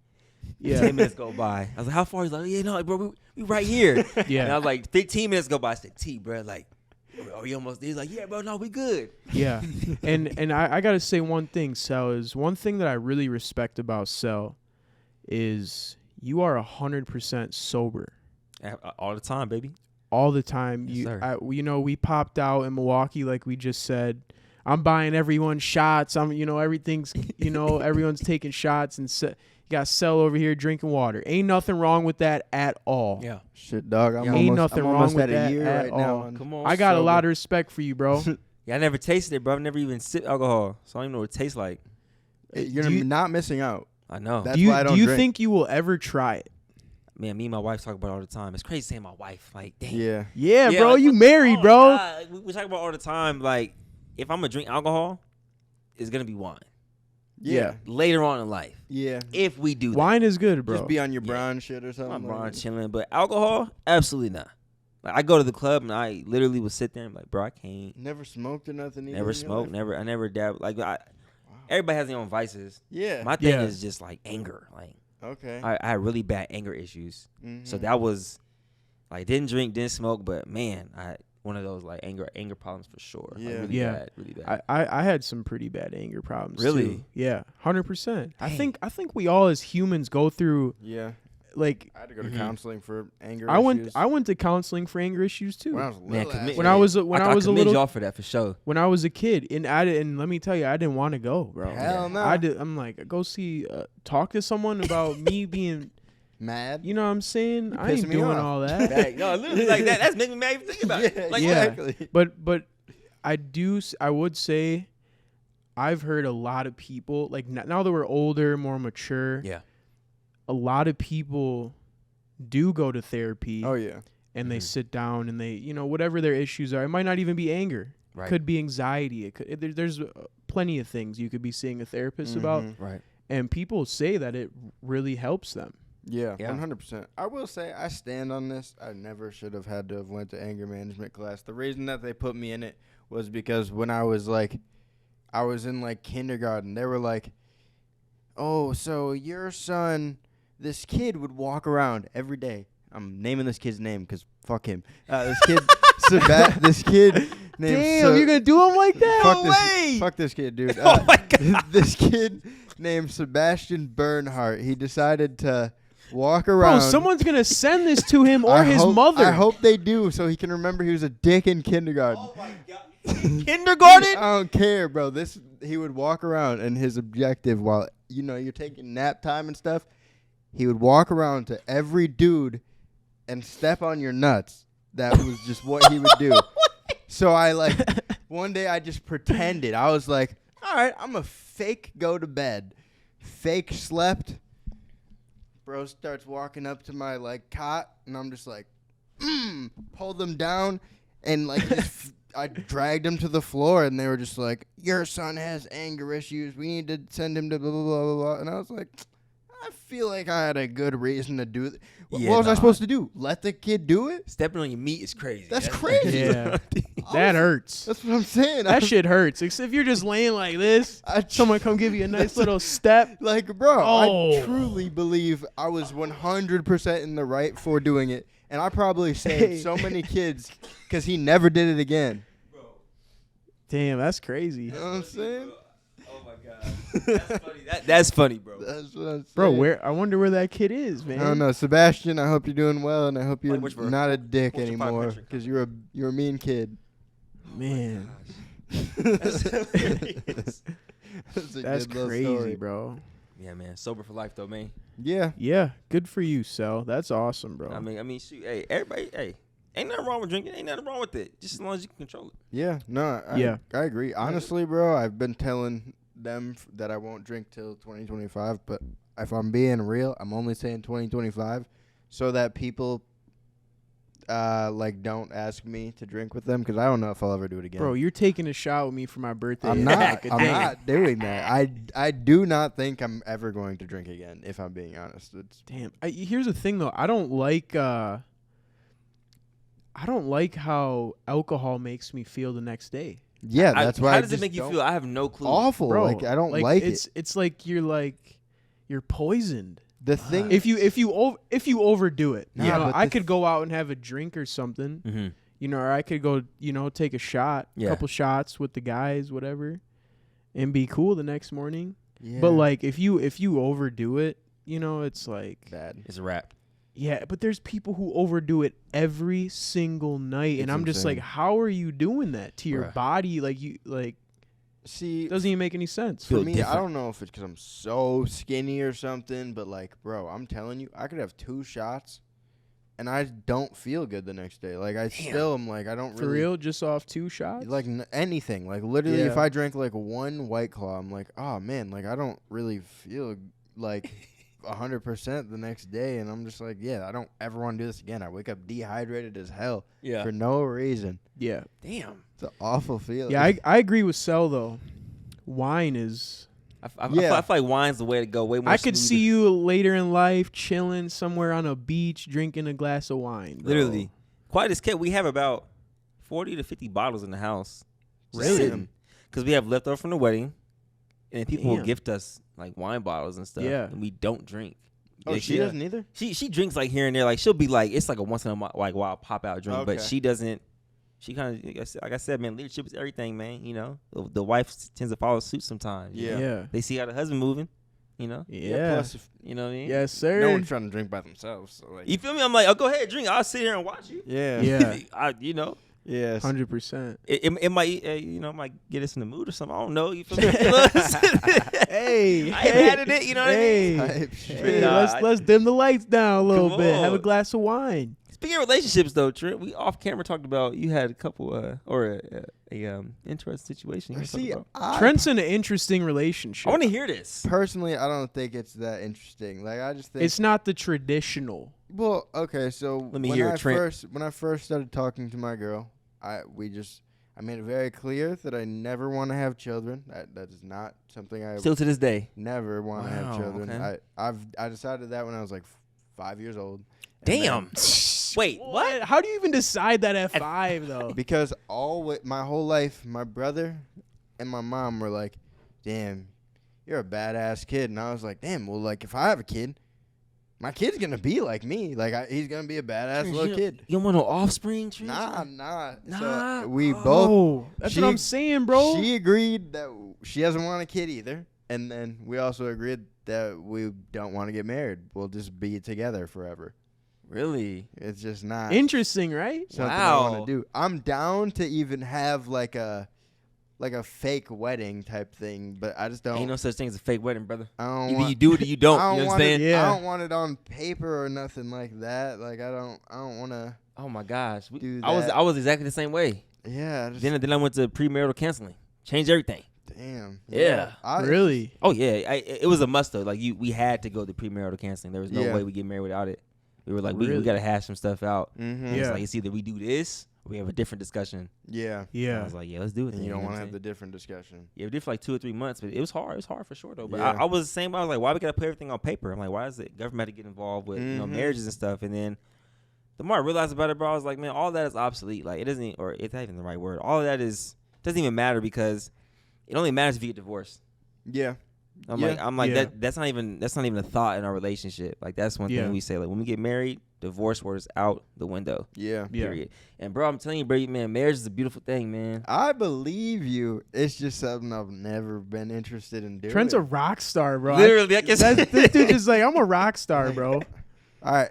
Yeah. 10 minutes go by. I was like, how far? He's like, yeah, no, bro, we right here. Yeah. And I was like, 15 minutes go by. I said, T, bro, like, are you almost there? He's like, yeah, bro, no, we good. Yeah. and I got to say one thing, Sel, is one thing that I really respect about Sel is you are 100% sober. All the time, baby. All the time. Yes, sir. We popped out in Milwaukee, like we just said. I'm buying everyone shots. Everything's, everyone's taking shots and you got Sel over here drinking water. Ain't nothing wrong with that at all. Yeah. Shit, dog. I'm Yeah. Ain't almost, nothing I'm wrong almost with at that a year at right all. now. on Come on. I got a sober. lot of respect for you, bro. Yeah, I never tasted it, bro. I've never even sipped alcohol, so I don't even know what it tastes like. You're Do you- not missing out. I know. That's do you, why I don't do you drink. think you will ever try it? Man, me and my wife talk about it all the time. It's crazy saying my wife. Like, damn. Yeah. Yeah, Yeah, bro. like, You married, oh, bro. God. Like, we talk about it all the time. Like, if I'm going to drink alcohol, it's going to be wine. Yeah. Later on in life. Yeah. If we do that. Wine is good, bro. Just be on your Yeah. brown shit or something. I'm like Brian that. chilling. But alcohol, absolutely not. Like, I go to the club and I literally would sit there and be like, bro, I can't. Never smoked or nothing. either Never in your smoked. life? I never dab. Like, everybody has their own vices. Yeah. My thing Yeah. is just like anger. Like, Okay. I had really bad anger issues. So Mhm. that was like didn't drink, didn't smoke, but man, I had one of those like anger problems for sure. Like, Yeah. really Yeah. bad, really bad. I had some pretty bad anger problems. Really? Too. Yeah, 100%. I Dang. think we all as humans go through Yeah. like I had to go to Mhm. counseling for anger I issues. went to counseling for anger issues too. when I was Man, little. commit- ass. When I was a commend little y'all for that for sure. when I was a kid, and let me tell you, I didn't want to go, bro. Hell no. I'm like, go see, talk to someone about me being, Mad. you know what I'm saying? I pissing ain't me doing off. all that. Like, no, literally like that. That's making me mad even thinking about it. Yeah, Like, Yeah. exactly. But I would say, I've heard a lot of people like now that we're older, more mature. Yeah. A lot of people do go to therapy. Oh yeah. And they Mhm. sit down and they, whatever their issues are. It might not even be anger. Right. Could be anxiety. There's plenty of things you could be seeing a therapist about. Mhm. Right. And people say that it really helps them. Yeah, Yeah. 100%. I will say I stand on this. I never should have had to have went to anger management class. The reason that they put me in it was because when I was in like kindergarten, they were like, "Oh, so your son, this kid would walk around every day." I'm naming this kid's name because fuck him. This kid, this kid named. Damn, you're gonna do him like that? Fuck No this, way! fuck this kid, dude. Oh my God. This kid named Sebastian Bernhardt. He decided to walk Bro, around. someone's gonna send this to him or his hope, mother. I hope they do, so he can remember he was a dick in kindergarten. Oh my God. Kindergarten? I don't care, bro. He would walk around, and his objective, while you're taking nap time and stuff, he would walk around to every dude and step on your nuts. That was just what he would do. So one day I just pretended. I was like, all right, I'm a fake go to bed. Fake slept. Bro starts walking up to my cot, and I'm just like, pull them down, and I dragged him to the floor, and they were just like, your son has anger issues. We need to send him to blah, blah, blah, blah, blah. And I was like, I feel like I had a good reason to do it. What was I supposed to do? Let the kid do it? Stepping on your meat is crazy. That's crazy. Yeah. That hurts. That's what I'm saying. That shit hurts. Except if you're just laying like this, someone come give you a nice little step. Bro, Oh. I truly believe I was 100% in the right for doing it. And I probably saved so many kids because he never did it again. Bro. Damn, that's crazy. You know what I'm saying? Oh my god. That's funny. That's funny, bro. That's what I'm saying. Bro, I wonder where that kid is, man. I don't know. Sebastian, I hope you're doing well, and I hope you're What's your not a dick your anymore metric? because you're a mean kid. Man. That's hilarious. That's a That's good little crazy, story. bro. Yeah, man. Sober for life, though, man. Yeah. Yeah, good for you, Sel. That's awesome, bro. I mean, shoot. Hey, everybody. Hey, ain't nothing wrong with drinking. Ain't nothing wrong with it. Just as long as you can control it. Yeah. No, I agree. Honestly, bro, I've been telling them that I won't drink till 2025, but if I'm being real, I'm only saying 2025 so that people don't ask me to drink with them because I don't know if I'll ever do it again. Bro, you're taking a shot with me for my birthday. I'm not. I'm not doing that. I do not think I'm ever going to drink again. If I'm being honest, Damn. Here's the thing, though. I don't like how alcohol makes me feel the next day. yeah. That's why. How does it make you feel? I have no clue. Awful. Bro, I don't like it. It's like you're poisoned. The thing. If you overdo it, Nah, you know, but I the could go out and have a drink or something, Mm-hmm. or I could go, take a shot, Yeah. couple shots with the guys, whatever, and be cool the next morning. Yeah. But if you overdo it, it's like bad. It's a wrap. yeah. But there's people who overdo it every single night, and It's I'm just like, insane. how are you doing that to your Bruh. body? See, Doesn't even make any sense. for feel me, different. I don't know if it's because I'm so skinny or something, but bro, I'm telling you, I could have 2 shots, and I don't feel good the next day. I still am I don't For really real, just off 2 shots. anything. Literally, if Yeah. I drank 1 White Claw, I'm like, oh man, I don't really feel 100% the next day, and I'm just like, yeah, I don't ever want to do this again. I wake up dehydrated as hell Yeah. for no reason. yeah. Damn. It's an awful feeling. Yeah, I agree with Sel though. Wine is. I Yeah. feel like wine's the way to go. Way more. I could smoother. see you later in life chilling somewhere on a beach, drinking a glass of wine. Bro. Literally, quite as kept. We have about 40 to 50 bottles in the house. Really? Because we have leftover from the wedding, and people will Damn. gift us wine bottles and stuff. Yeah. And we don't drink. Oh, she doesn't either? She drinks here and there. She'll be it's a once in a while pop out drink, but Okay. she doesn't. She kind of like I said, man. Leadership is everything, man. The wife tends to follow suit sometimes. Yeah. Yeah. They see how the husband moving. Yeah. Plus, if You know what I mean? Yes, sir. no one's trying to drink by themselves. So You feel me? I'm like, oh, go ahead, drink. I'll sit here and watch you. yeah. Yeah. Yes. 100%. It might, might get us in the mood or something. I don't know. You feel me? Hey, I ain't mad at it. You know what I mean? Type shit. Hey, Nah, let's dim the lights down a little Come bit. Have a on. glass of wine. Speaking of relationships, though, Trent, we off camera talked about you had a couple interesting situation. You wanna talk See, about? Trent's in an interesting relationship. I want to hear this. personally, I don't think it's that interesting. I just think It's not the traditional. well, okay. So Let me hear it, Trent. when I first started talking to my girl, I made it very clear that I never want to have children. That is not something I Still to this day. never want to have Wow, children. okay. I decided that when I was 5 years old. And Damn. Wait, what? How do you even decide that at 5 though? then- because my whole life, my brother and my mom were like, "Damn, you're a badass kid," and I was like, "Damn, well, if I have a kid, my kid's gonna be like me. He's gonna be a badass little kid." You don't want no offspring, Trent? Nah. Nah. So we both. Oh, that's what I'm saying, bro. She agreed that she doesn't want a kid either, and then we also agreed that we don't want to get married. We'll just be together forever. Really? It's just not Interesting, right? something I want to do. I'm down to even have like a fake wedding type thing, but I just don't. Ain't no such thing as a fake wedding, brother. I don't Either want, you do it or you don't. I You don't want understand? it, I don't want it on paper or nothing like that. Like I don't want to. Oh my gosh, do I that. was exactly the same way. Yeah. Then I went to premarital counseling. Changed everything. Damn. Yeah. Really? Oh yeah, it was a must though. Like we had to go to premarital counseling. There was no Yeah. way we get married without it. We were like, we Really? got to hash some stuff out. Mm-hmm. And it's Yeah. like it's either we do this or we have a different discussion. Yeah. And I Yeah. was like, yeah, let's do it. And then, you don't know want to what I'm have the saying? different discussion. Yeah, we did for like 2 or 3 months, but it was hard. It was hard for sure though. But Yeah. I was the same. I was like, why we gotta put everything on paper? I'm like, why does the government have to get involved with Mhm. marriages and stuff? And then the more I realized about it, bro, I was like, man, all that is obsolete. Like it doesn't, or it's not even the right word. All of that doesn't even matter because it only matters if you get divorced. Yeah. I'm Yeah. like Yeah. that's not even a thought in our relationship. Like that's one Yeah. thing we say. Like when we get married, divorce word is out the window. Yeah. Yeah. Period. And bro, I'm telling you, bro, man, marriage is a beautiful thing, man. I believe you. It's just something I've never been interested in doing. Trent's a rock star, bro. Literally, I guess. This dude is like, I'm a rock star, bro. All right,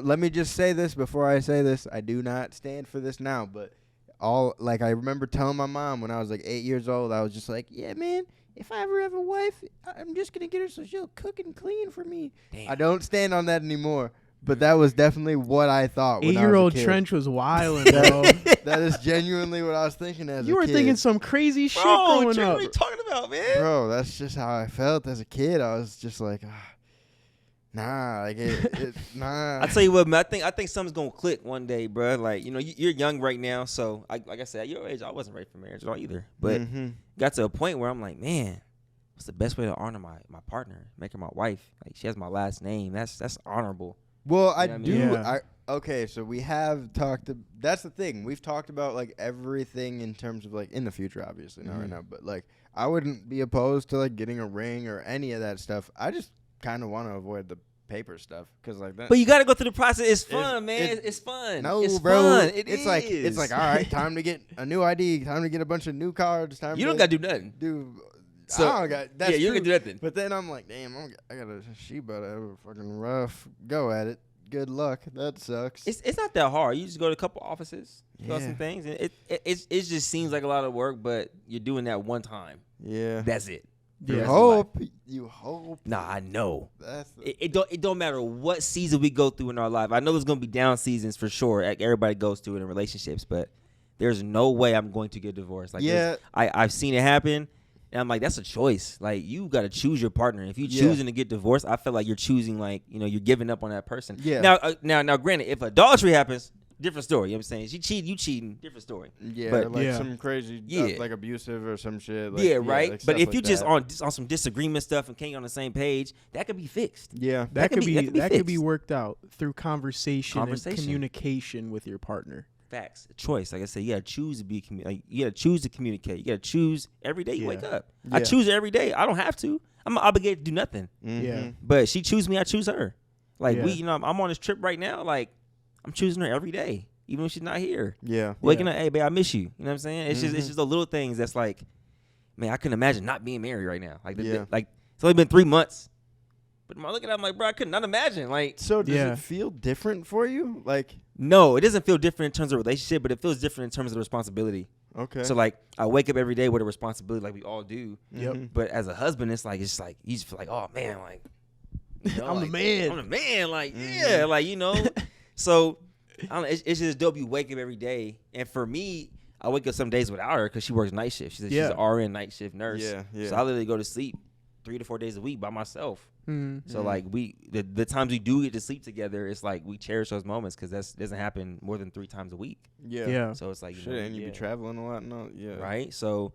let me just say this before I say this. I do not stand for this now, but I remember telling my mom when I was like 8 years old, I was just like, yeah, man, if I ever have a wife, I'm just going to get her so she'll cook and clean for me. Damn. I don't stand on that anymore, but that was definitely what I thought when I was a 8-year-old kid. Trench was wilding, bro. That is genuinely what I was thinking as a kid. You were thinking some crazy shit Bro, growing Trent, up. what are you talking about, man? Bro, that's just how I felt as a kid. I was just like, nah, like nah. I tell you what, man, I think something's gonna click one day, bro. Like, you know, you're young right now, so like I said, at your age, I wasn't ready for marriage at all either. But got to a point where I'm like, man, what's the best way to honor my partner, make her my wife? Like, she has my last name. That's honorable. Well, I You know what I do. mean? Yeah. Okay, so we have talked. That's the thing. We've talked about like everything in terms of like in the future, obviously not right now, but like I wouldn't be opposed to like getting a ring or any of that stuff. I just kind of want to avoid the paper stuff because like that. But you got to go through the process. It's fun, man. It's fun. No, it's bro. Fun. It's like all right, time to get a new ID. Time to get a bunch of new cards. Time. You to don't got to do nothing. do. So, I don't got. That's yeah, you true. can do nothing. But then I'm like, damn, I gotta. She better have a fucking rough go at it. Good luck. That sucks. It's not that hard. You just go to a couple offices, fill out Yeah. some things, and it just seems like a lot of work, but you're doing that one time. Yeah. That's it. You Yeah. hope. You hope. Nah, I know. That's the, It don't matter what season we go through in our life. I know there's gonna be down seasons for sure. Like everybody goes through it in relationships, but there's no way I'm going to get divorced. Like Yeah. I've seen it happen, and I'm like, that's a choice. Like you got to choose your partner. If you Yeah. choosing to get divorced, I feel like you're choosing you're giving up on that person. Yeah. Now, granted, if adultery happens, different story. You know what I'm saying? She cheating, you cheating, different story. yeah, but- like Yeah. some crazy, Yeah. like abusive or some shit. Like, yeah, right. like but stuff if you like just that. on some disagreement stuff and can't get on the same page, that could be fixed. yeah, That could be fixed. worked out through conversation and Conversation. communication with your partner. Facts, a choice. Like I said, you gotta choose to be you gotta choose to communicate. You gotta choose every day you Yeah. wake up. I Yeah. choose it every day. I don't have to. I'm not obligated to do nothing. Yeah. But she choose me, I choose her. Like Yeah. we, I'm on this trip right now. Like I'm choosing her every day, even when she's not here. yeah, Waking up, hey babe, I miss you. You know what I'm saying? It's Mm-hmm. just the little things that's like, man, I couldn't imagine not being married right now. Like Yeah. like it's only been 3 months. But I'm looking at it, I'm like, bro, I could not imagine. Like, So does Yeah. it feel different for you? Like, no, it doesn't feel different in terms of relationship, but it feels different in terms of the responsibility. okay, So like I wake up every day with a responsibility like we all do. Yep. Mhm. But as a husband, it's like you just feel like, oh man, like you know, I'm the like, man. I'm the man, like yeah, like you know. So I don't know, it's just dope. You wake up every day, and for me, I wake up some days without her because she works night shift. She's Yeah. an RN night shift nurse. Yeah, yeah. So I literally go to sleep 3 to 4 days a week by myself. Mm. So like the times we do get to sleep together, it's like we cherish those moments because that doesn't happen more than 3 times a week. yeah, Yeah. So it's like you Shit, know, and you yeah. be traveling a lot, no, yeah, Right. So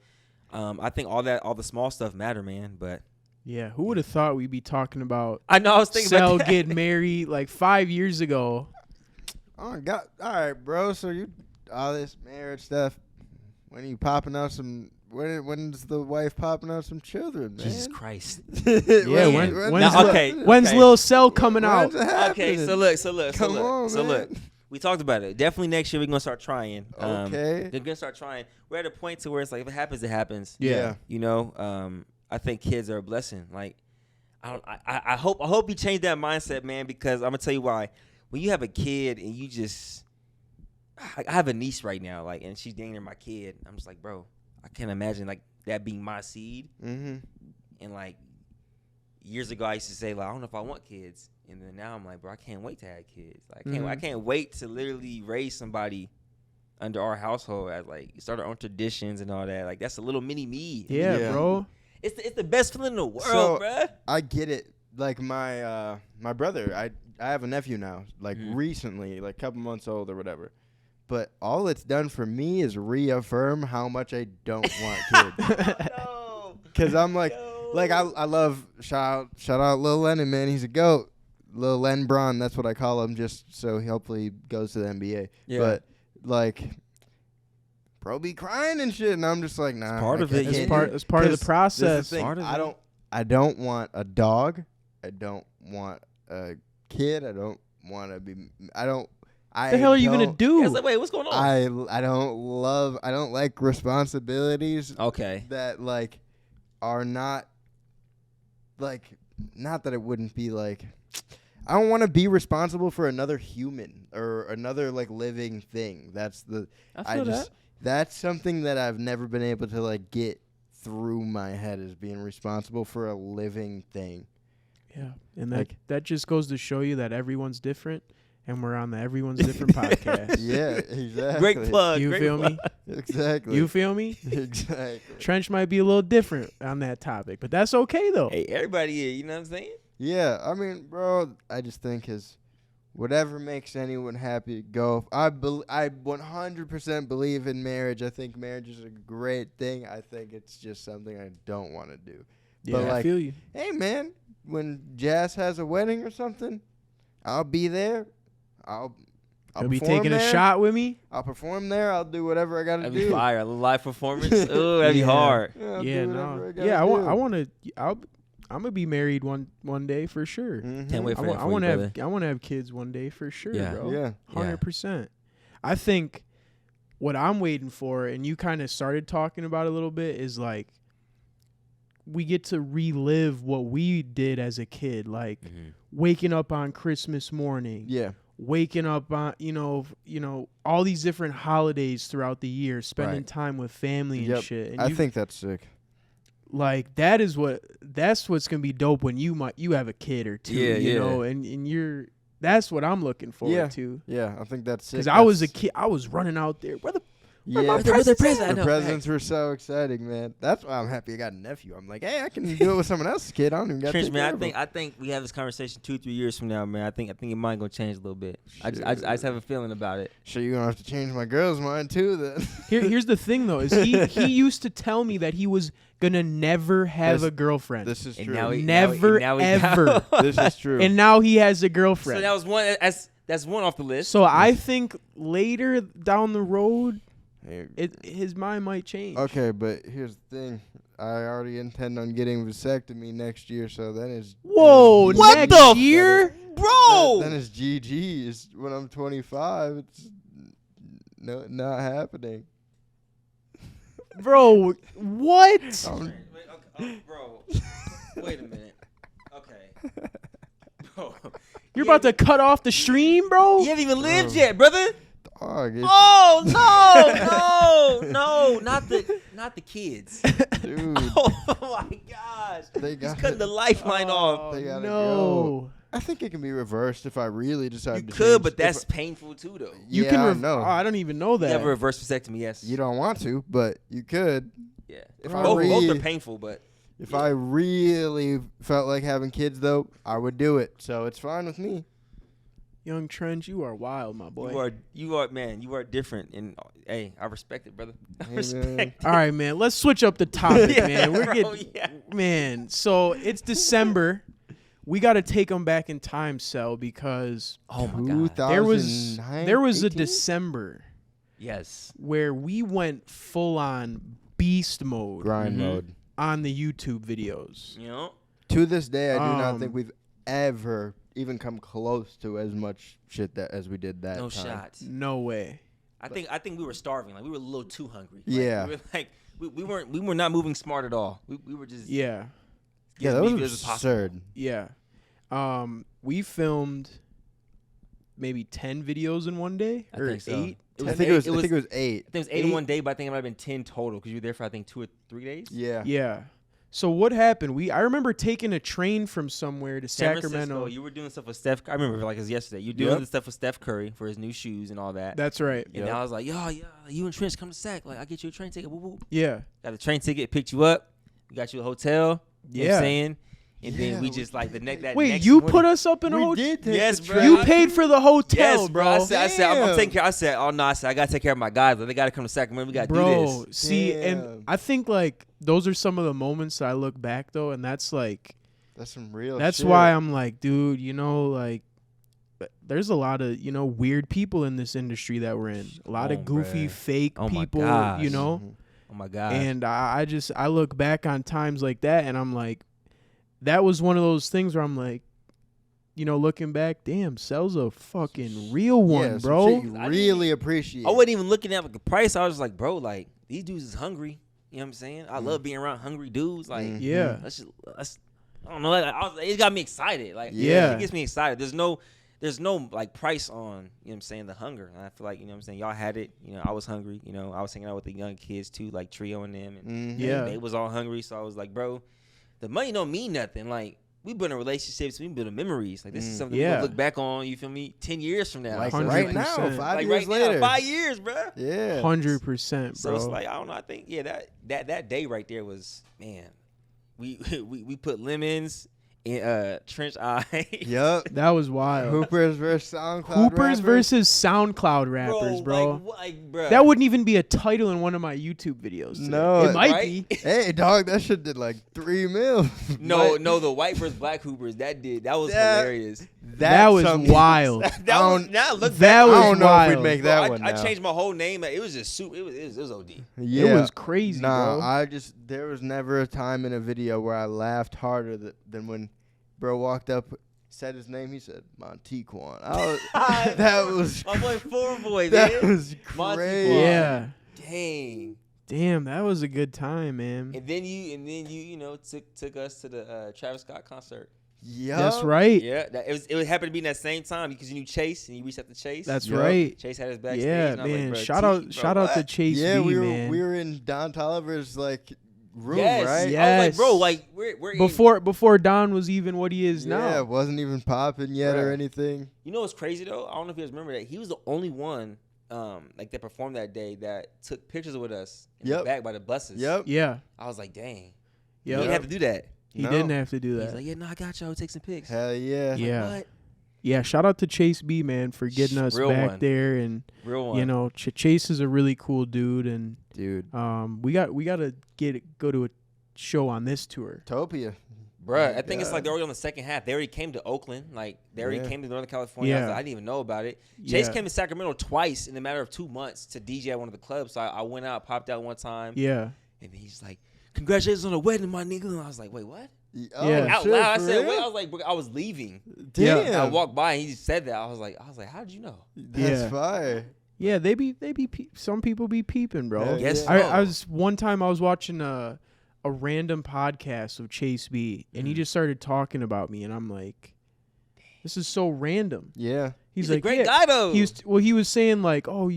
I think all the small stuff matter, man. But Yeah. Who would have thought we'd be talking about I know I was thinking Sel about that. getting married like 5 years ago? Oh God, all right, bro. So you all this marriage stuff. When are you popping out some? When's the wife popping out some children, man? Jesus Christ. Yeah, Now, when's okay. When's Lil Sel coming out? When's it happening? Okay, so look. Come on, so look. man. We talked about it. Definitely next year we're gonna start trying. Okay. We're gonna start trying. We're at a point to where it's like if it happens, it happens. Yeah. You know, I think kids are a blessing. Like, I hope you change that mindset, man. Because I'm gonna tell you why. when you have a kid and you just, I have a niece right now, like, and she's dang near my kid. I'm just like, bro, I can't imagine like that being my seed. Mm-hmm. And like years ago, I used to say like, I don't know if I want kids, and then now I'm like, bro, I can't wait to have kids. Like, I can't wait to literally raise somebody under our household, as like start our own traditions and all that. Like that's a little mini me. Yeah, bro. It's the best feeling in the world, So, bro. I get it. Like my brother, I have a nephew now, like recently, like a couple months old or whatever. But all it's done for me is reaffirm how much I don't want kids. No. Because I'm like, I love shout out Lil Lennon, man. He's a goat. Lil Len Braun, that's what I call him, just so he hopefully goes to the NBA. Yeah. But like, bro be crying and shit, and I'm just like, nah. It's part of it. It's part of the process. Thing, Part of I don't want a dog. I don't want a kid. I don't want to be. What the hell are you gonna do? Like, wait, what's going on? I don't like responsibilities. Okay. That like are not like, not that it wouldn't be like, I don't want to be responsible for another human or another like living thing. That's the that's something that I've never been able to like get through my head, is being responsible for a living thing. Yeah, and Like, that just goes to show you that everyone's different, and we're on the Everyone's Different podcast. Yeah, exactly. Great plug. You feel me? Exactly. You feel me? Exactly. Trench might be a little different on that topic, but that's okay though. Hey, everybody is. You know what I'm saying? Yeah, I mean, bro, I just think whatever makes anyone happy, go. I 100% believe in marriage. I think marriage is a great thing. I think it's just something I don't want to do. Yeah, but like, I feel you. Hey, man, when Jass has a wedding or something, I'll be there. I'll You'll be perform taking there. a shot with me. I'll perform there. I'll do whatever I gotta That'd do. be fire. A live performance. Oh, that'd be Yeah. hard. I'll Yeah, do whatever no. I gotta Yeah, do. I want to. I'm gonna be married one day for sure. Mhm. Can't wait for that. I want to have kids one day for sure, Yeah. bro. Yeah. 100%. I think what I'm waiting for, and you kind of started talking about a little bit, is like we get to relive what we did as a kid, like waking up on Christmas morning, Yeah. waking up on all these different holidays throughout the year, spending Right. time with family and shit. And I think that's sick. like that's what's gonna be dope when you have a kid or two, you know, and you're. That's what I'm looking forward to. Yeah, I think that's sick. Because I was a kid, I was running out there. Where my the presents were so exciting, man. That's why I'm happy I got a nephew. I'm like, hey, I can do it with someone else's kid. I don't even got to Trench, take man, care of him. I think we have this conversation 2-3 years from now, man. I think your mind gonna change a little bit. I just have a feeling about it. Sure, you're gonna have to change my girl's mind too, then. Here's the thing though, is he used to tell me that he was gonna never have a girlfriend. This is And true. now he- Never now he ever. This is true. And now he has a So girlfriend. that was one. That's one off the list. So I think later down the road, Hey, his mind might change. okay, but here's the thing. I already intend on getting vasectomy next year, so then it's Whoa, What next the year? bro. Then it's GG. It's when I'm 25. It's not happening. Bro, what? Bro, wait a minute. Okay, bro, You're about to cut off the stream, bro? you haven't even lived yet, brother. Dog, it's, Oh no, not the kids. dude. Oh my gosh, They he's got cutting the lifeline off. They gotta no. I think it can be reversed if I really decide You to could, change. but that's painful too, though. You yeah, can I know. Oh, I don't even know that. You have a reverse vasectomy, yes. You don't want to, but you could. Yeah. If Bro. Both are painful, but If I really felt like having kids, though, I would do it. So it's fine with me. Young Trent, you are wild, my boy. you are different, and hey, I respect it, brother. I Hey, respect man. it. All right, man. Let's switch up the topic, Yeah, man. We're bro, getting man. So it's December. We got to take them back in time, Cell, because Oh my god. there was 2018? a December Yes. where we went full on beast mode grind Mhm. mode. on the YouTube videos. You know. To this day, I do not think Um, we've ever even come close to as much shit that we did that No time. shots. No way. I think we were starving. Like we were a little too hungry. Like, Yeah. We were like we were not moving smart at all. We were just Yeah. Yeah, getting that as was good as possible. absurd. Yeah. We filmed maybe 10 videos in one day I or think so. 8. I think it was 8. I think it was 8 in one day, but I think it might have been 10 total because you were there for I think 2 or 3 days. Yeah. Yeah. So what happened? I remember taking a train from somewhere to San Sacramento. Francisco, you were doing stuff with Steph. I remember like it was yesterday. You were doing the stuff with Steph Curry for his new shoes and all that. That's right. And I was like, yo, you and Trent come to Sac. Like, I'll get you a train ticket. Woo, woo. Yeah. Got a train ticket, picked you up. We got you a hotel. You know what I'm saying? And then we just like that Wait, next you morning, put us up in a We hotel? did take Yes, the bro. train. You paid for the hotel, Yes, bro. I said, I'm Damn. taking care. I said, oh no, I got to take care of my guys. Like, they got to come to Sacramento. We got to do Bro, this. see, Damn. and I think like those are some of the moments I look back though, and that's like That's some real that's shit. why I'm like, dude, like there's a lot of weird people in this industry that we're in. A lot of goofy, bruh. fake Oh my people, gosh. Mhm. Oh my God. And I look back on times like that, and I'm like, that was one of those things where I'm like, looking back, damn, Cell's a fucking real one, Yeah, some bro. shit you really appreciate. I wasn't even looking at like the price. I was just like, bro, like these dudes is hungry. You know what I'm saying? I love being around hungry dudes. Like, Yeah. let's I don't know. Like, it got me excited. Like, Yeah. it gets me excited. There's no like price on, you know what I'm saying, the hunger. And I feel like, you know what I'm saying, y'all had it. I was hungry. I was hanging out with the young kids too, like Trio and them. And Yeah. they was all hungry. So I was like, bro, the money don't mean nothing. Like, we building relationships, we building memories. Like, this is something we gonna look back on, you feel me, 10 years from now. Like So it's right 100%. now, 5 like years right later. now, 5 years, bro. Yeah. 100%, So bro. it's like, I don't know. I think, that day right there was, man, we put lemons in Trench Eye. Yup. That was wild. Hoopers versus SoundCloud Hoopers rappers. versus SoundCloud rappers, bro. Bro. That wouldn't even be a title in one of my YouTube videos. today. No, it might right? be. Hey, dog, that shit did like 3 mil. No, the white versus black Hoopers, that was hilarious. That was something- wild. Now look That back, was I don't know if wild. we'd make bro, that I, one I now. changed my whole name. It was just soup. It was OD. Yeah. It was crazy, Nah, bro. there was never a time in a video where I laughed harder than when bro walked up, said his name, he said, Montequan. That was My boy Four Boy, that man. was Montequan. crazy. Yeah. Dang. Damn, that was a good time, man. And then you took us to the Travis Scott concert. Yup. That's right. Yeah, it happened to be in that same time because you knew Chase and you reached out to Chase. That's Yup. right. Chase had his backstage. Yeah, and I was man. like, bro, Shout out to Chase Yeah, B, we man. were in Don Tolliver's like room, yes. right? Yeah. I was like, Yes. bro, like we're Before Don was even what he is Yeah, now. it wasn't even popping yet or Bruh. anything. You know what's crazy though? I don't know if you guys remember that he was the only one that performed that day that took pictures with us in the Yep. back by the buses. Yep. Yeah. I was like, dang. Yeah. He didn't have to do that. He No. didn't have to do He's that. like, yeah, no, I got y'all. Take some pics. Hell yeah. Yeah. What? Yeah, shout out to Chase B, man, for getting us Real back one. there, and Real one. Chase is a really cool dude, and Dude. we gotta go to a show on this tour. Topia. Bruh, I think it's God. like they're already on the second half. They already came to Oakland. Like, they already Yeah. came to Northern California. I, was Yeah. like, I didn't even know about it. Chase Yeah. came to Sacramento twice in a matter of 2 months to DJ at one of the clubs. So I went out, popped out one time. Yeah, And then he's like, congratulations on the wedding, my nigga. And I was like, wait, what? Oh, Yeah. Out shit, loud, I for said, real? wait. I was like, bro, I was leaving. Damn. And I walked by and he just said that. I was like, how did you know? That's Yeah. fire. yeah. They be some people be peeping, bro. Hell Yes, yeah. I was one time I was watching a random podcast of Chase B, and he just started talking about me, and I'm like, this is so random. Yeah. He's a like, great yeah. guy, though. He was saying like, oh,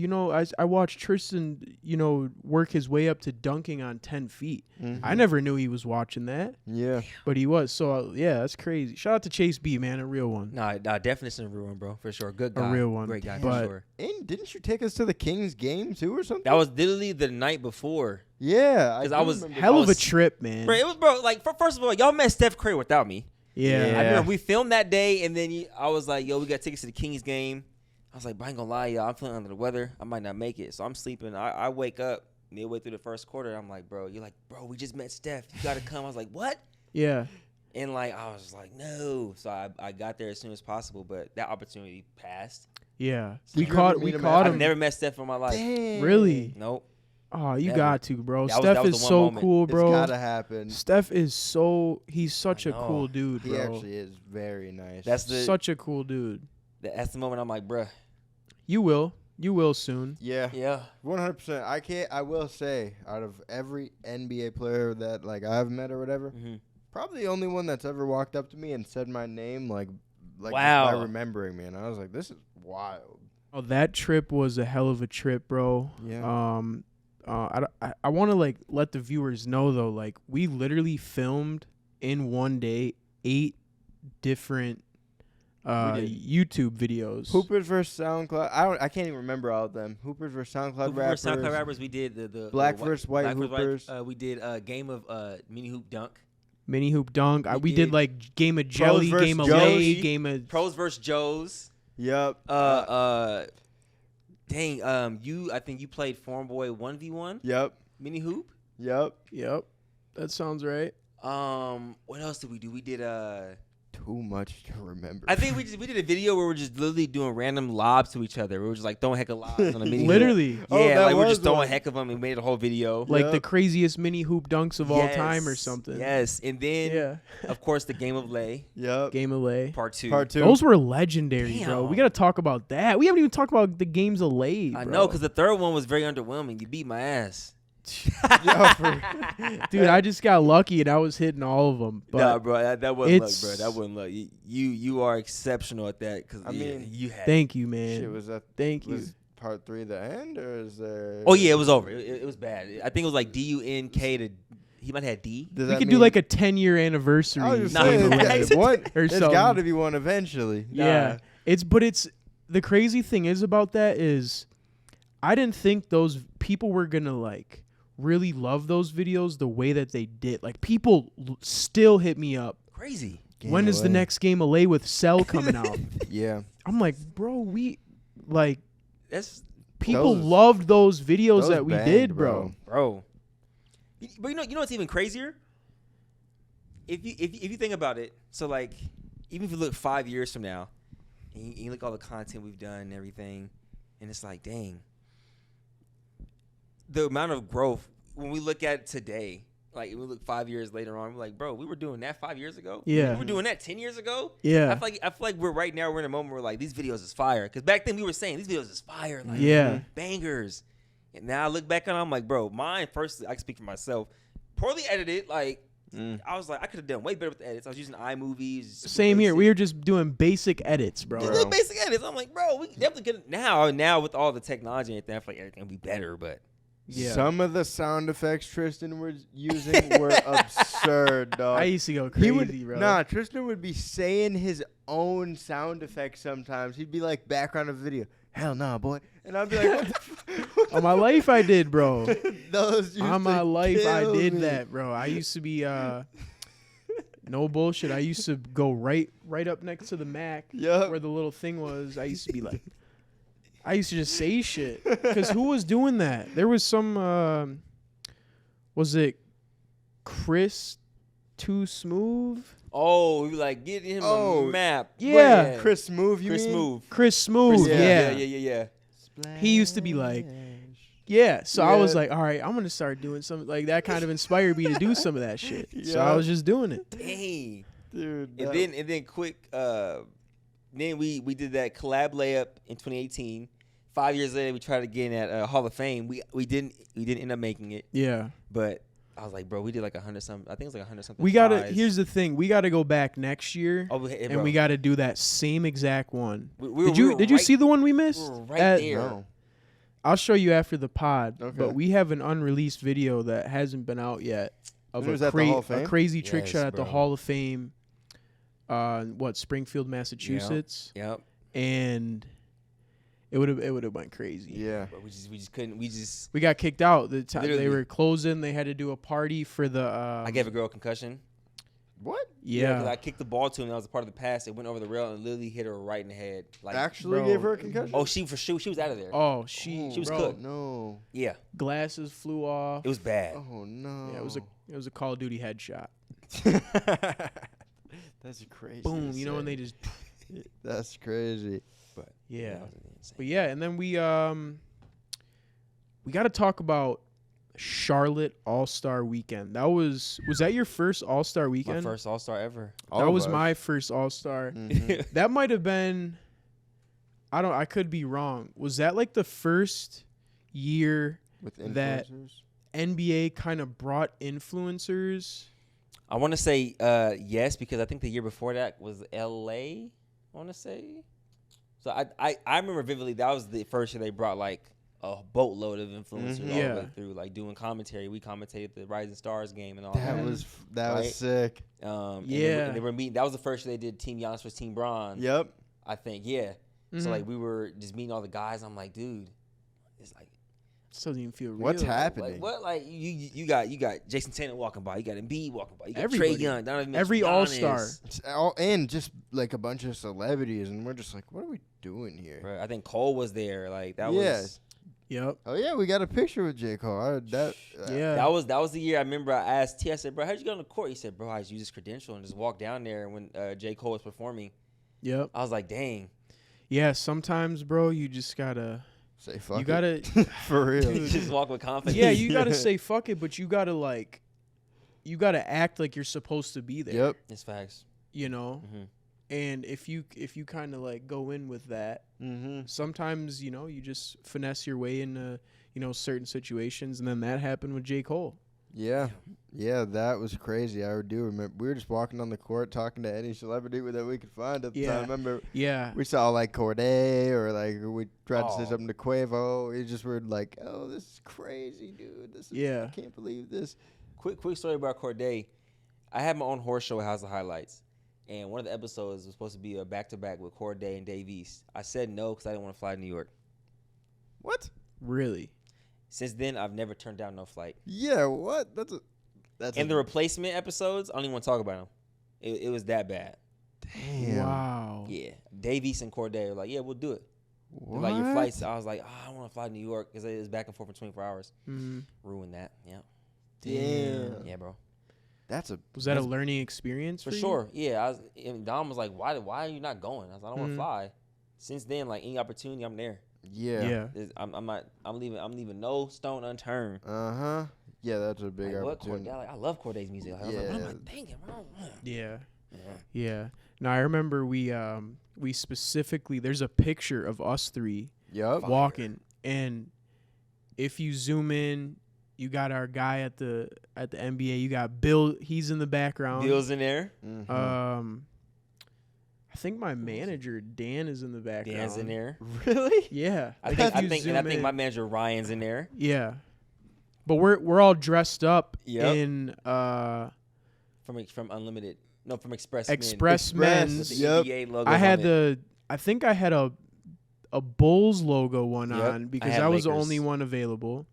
I watched Tristan, work his way up to dunking on 10 feet. Mhm. I never knew he was watching that, Yeah. but he was. So yeah, that's crazy. Shout out to Chase B, man, a real one. Nah, definition of real one, bro, for sure. Good guy. real one. Great guy, But- for sure. And didn't you take us to the Kings game too or something? That was literally the night before. Yeah. 'Cause do I was remember Hell I of a was- trip, man. Bro, it was, bro, like, first of all, y'all met Steph Curry without me. Yeah. I Yeah. remember we filmed that day, and then I was like, yo, we got tickets to the Kings game. I was like, but I ain't gonna lie, y'all, I'm feeling under the weather. I might not make it. So I'm sleeping. I wake up midway through the first quarter. I'm like, bro, you're like, bro, we just met Steph. You gotta come. I was like, what? Yeah. And like, I was like, no. So I got there as soon as possible, but that opportunity passed. Yeah. So We you caught remember meeting him him. I've never met Steph in my life. Dang. Really? Nope. Oh, you Never. got to, bro. That was Steph the is one so moment. cool, It's bro. gotta happen. Steph is he's such I a know. cool dude, He bro. actually is very nice. Such a cool dude. That's the moment I'm like, bruh. You will soon. yeah. Yeah. 100%. I will say, out of every NBA player that like I've met or whatever, Mm-hmm. probably the only one that's ever walked up to me and said my name like Wow. just by remembering me, and I was like, this is wild. Oh, that trip was a hell of a trip, bro. Yeah. I want to like let the viewers know though, like we literally filmed in one day 8 different YouTube videos. Hoopers versus SoundCloud. I can't even remember all of them. Hoopers versus SoundCloud rappers. SoundCloud rappers. We did the Black versus white hoopers. We did a game of mini hoop dunk. Mini hoop dunk. We did did like game of jelly, versus game of Joes. lay, game of Pros versus Joes. Yep. I think you played Form Boy 1v1. Yep. Mini hoop. Yep. Yep. That sounds right. What else did we do? We did Too much to remember. I think we did a video where we're just literally doing random lobs to each other. We were just like throwing heck of lobs on a mini hoop. Literally. Oh, Yeah, that like we're was just throwing one. heck of them and made a whole video. Like Yep. the craziest mini hoop dunks of all time or something. Yes, and then Yeah. of course the game of lay Yep. Game of lay. part 2. Part 2. Those were legendary, bro. Damn. We got to talk about that. We haven't even talked about the games of lay, bro. I know, because the third one was very underwhelming. You beat my ass. Dude, I just got lucky and I was hitting all of them. But Nah, bro, that wasn't luck, it's- bro. That wasn't luck. You are exceptional at that. Because I mean, you had. thank you, man. Shit, was Thank you. was part 3 the end, or is there? Oh yeah, it was over. It was bad. I think it was like DUNK to. He might have had D. Does We that could do mean- like a 10-year anniversary. I was just Nah, saying, man. there's one. Or There's something. got to be one eventually. Yeah. It's the crazy thing is about that is I didn't think those people were going to like really love those videos the way that they did. Like people still hit me up. Crazy. Game When is the away. next game of lay with Cell coming out? Yeah. I'm like, bro, we like That's people Those- loved those videos Those that we banged, did, bro. bro. But you know what's even crazier? If you think about it, so like even if you look 5 years from now, and you look at all the content we've done and everything, and it's like, dang, the amount of growth when we look at it today, like we look 5 years later on, we're like, bro, we were doing that 5 years ago. Yeah. we were doing that 10 years ago. Yeah. I feel like we're right now. We're in a moment where like these videos is fire. Because back then we were saying these videos is fire, like Yeah. bangers. And now I look back on, it, I'm like, bro, mine first. I can speak for myself. Poorly edited, like I was like, I could have done way better with the edits. I was using iMovies. Same here. We were just doing basic edits, bro. Just little basic edits. I'm like, bro, we definitely could now with all the technology and everything. I feel like everything will be better, but. Yeah. Some of the sound effects Tristan was using were absurd, dog. I used to go He crazy, would, bro. Nah, Tristan would be saying his own sound effects sometimes. He'd be like background of video. Hell nah, boy. And I'd be like, what the fuck? On my life, I did, bro. Those used On my to life, I kill did me. that, bro. I used to be no bullshit. I used to go right up next to the Mac Yup. where the little thing was. I used to be like, I used to just say shit. Because who was doing that? There was some, was it Chris Too Smooth? Oh, we were like, get him a map. Yeah. Wait, Chris Smooth, you Chris mean? Smooth. Chris Smooth, Yeah. yeah. He used to be like, yeah. So I was like, all right, I'm going to start doing something. Like, that kind of inspired me to do some of that shit. So I Yeah. was just doing it. Dang. Dude. And then quick, then we did that collab layup in 2018. 5 years later, we tried to get in at Hall of Fame. We didn't end up making it, Yeah. but I was like, bro, we did like 100 something. I think it was like 100 something. We got to, tries. here's the thing. We got to go back next year. Oh, hey, and bro. we got to do that same exact one. We Did you were right- see the one we missed? We were right At- there. No. I'll show you after the pod. Okay. But we have an unreleased video that hasn't been out yet of And it was a, at the Hall of Fame? crazy trick Yes, shot at the bro. Hall of Fame. Springfield, Massachusetts, Yep. and it would have went crazy. Yeah. But we just couldn't. We got kicked out. The time they Literally. were closing, they had to do a party for the. I gave a girl a concussion. What? Yeah. 'cause I kicked the ball to him. That was a part of the pass. It went over the rail and literally hit her right in the head. Like, Actually bro. gave her a concussion? oh, she was out of there. Oh, she She was bro, cooked. No. Yeah, Glasses flew off. it was bad. Oh, no. Yeah, it was a Call of Duty headshot. That's crazy. Boom. to You know when say. they just. That's crazy. But Yeah. that was insane. But yeah, and then we got to talk about Charlotte All-Star Weekend. Was that your first All-Star My Weekend? first All Star ever. That was my first All-Star. Mhm. That might have been, I could be wrong. Was that like the first year With that- influencers? NBA kind of brought influencers? I want to say yes, because I think the year before that was LA. I want to say So I remember vividly that was the first year they brought like a boatload of influencers all the way through, like doing commentary. We commentated the Rising Stars game and all that. That was sick. And they were meeting. That was the first year they did Team Giannis versus Team Bron. Yep. I think, yeah. So like we were just meeting all the guys. I'm like, dude, it's like this doesn't even feel real. What's happening? Like, what? Like you got Jason Tatum walking by. You got Embiid walking by. You got Everybody. Trae Young. Donovan Mitchell, Every Giannis. all-star. And just like a bunch of celebrities, and we're just like, what are we doing here? Right. I think Cole was there. Like that was. Yep. Oh yeah, we got a picture with J. Cole. Yeah. That was the year I remember I asked T. I said, bro, how'd you get on the court? He said, bro, I just used his credential and just walked down there when J. Cole was performing. Yep. I was like, dang. Yeah. Sometimes, bro, you just gotta say fuck. You gotta for real. Dude. Just walk with confidence. Yeah, you gotta say fuck it, but you gotta act like you're supposed to be there. Yep. It's facts. You know. Mm-hmm. And if you kind of like go in with that, sometimes you just finesse your way into certain situations, and then that happened with J. Cole. Yeah, that was crazy. I do remember we were just walking on the court talking to any celebrity that we could find at the time. I remember, we saw like Corday or like we tried to say something to Quavo. We just were like, "Oh, this is crazy, dude. I can't believe this." Quick story about Corday. I had my own horse show at House of Highlights. And one of the episodes was supposed to be a back-to-back with Corday and Dave East. I said no because I didn't want to fly to New York. What? Really? Since then, I've never turned down no flight. Yeah, what? And the replacement episodes, I don't even want to talk about them. It was that bad. Damn. Wow. Yeah. Dave East and Corday were like, yeah, we'll do it. What? Like your flights. I was like, I don't want to fly to New York because it was back and forth for 24 hours. Mm-hmm. Ruined that. Yeah. Damn. Yeah, bro. Was that a learning experience for you? Sure? Yeah, and Dom was like, "Why are you not going?" I was like, "I don't want to fly." Since then, like any opportunity, I'm there. Yeah. I'm leaving no stone unturned. Yeah, that's a big opportunity. I love Corday's music. I was like, what am I thinking, bro? Yeah. Now I remember we specifically there's a picture of us three walking, and if you zoom in. You got our guy at the NBA. You got Bill. He's in the background. Bill's in there. I think my manager Dan is in the background. Dan's in there. Really? Yeah. I think my manager Ryan's in there. Yeah. But we're all dressed up in from Unlimited. No, from Express Men. Express Men. With the NBA logo. I think I had a Bulls logo one on because I was the only one available.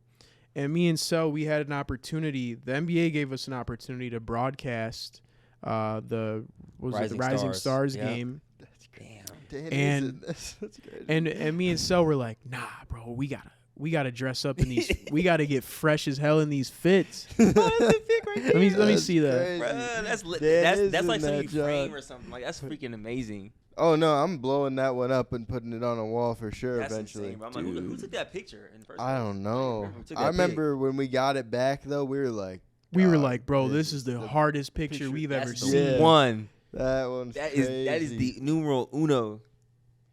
And me and Sel, we had an opportunity. The NBA gave us an opportunity to broadcast the Rising Stars game. That's crazy. And that's crazy. And me and Sel were like, nah, bro, we gotta dress up in these. We gotta get fresh as hell in these fits. That's a fit right there. Let me see that. Bro, that's like something you frame or something. Like that's freaking amazing. Oh no, I'm blowing that one up and putting it on a wall for sure. That's eventually. Insane, bro. I'm like, who took that picture in the first place? I don't know. I remember when we got it back though, we were like, bro, this is the hardest picture we've ever seen. The one. That one's crazy. That is the numero uno.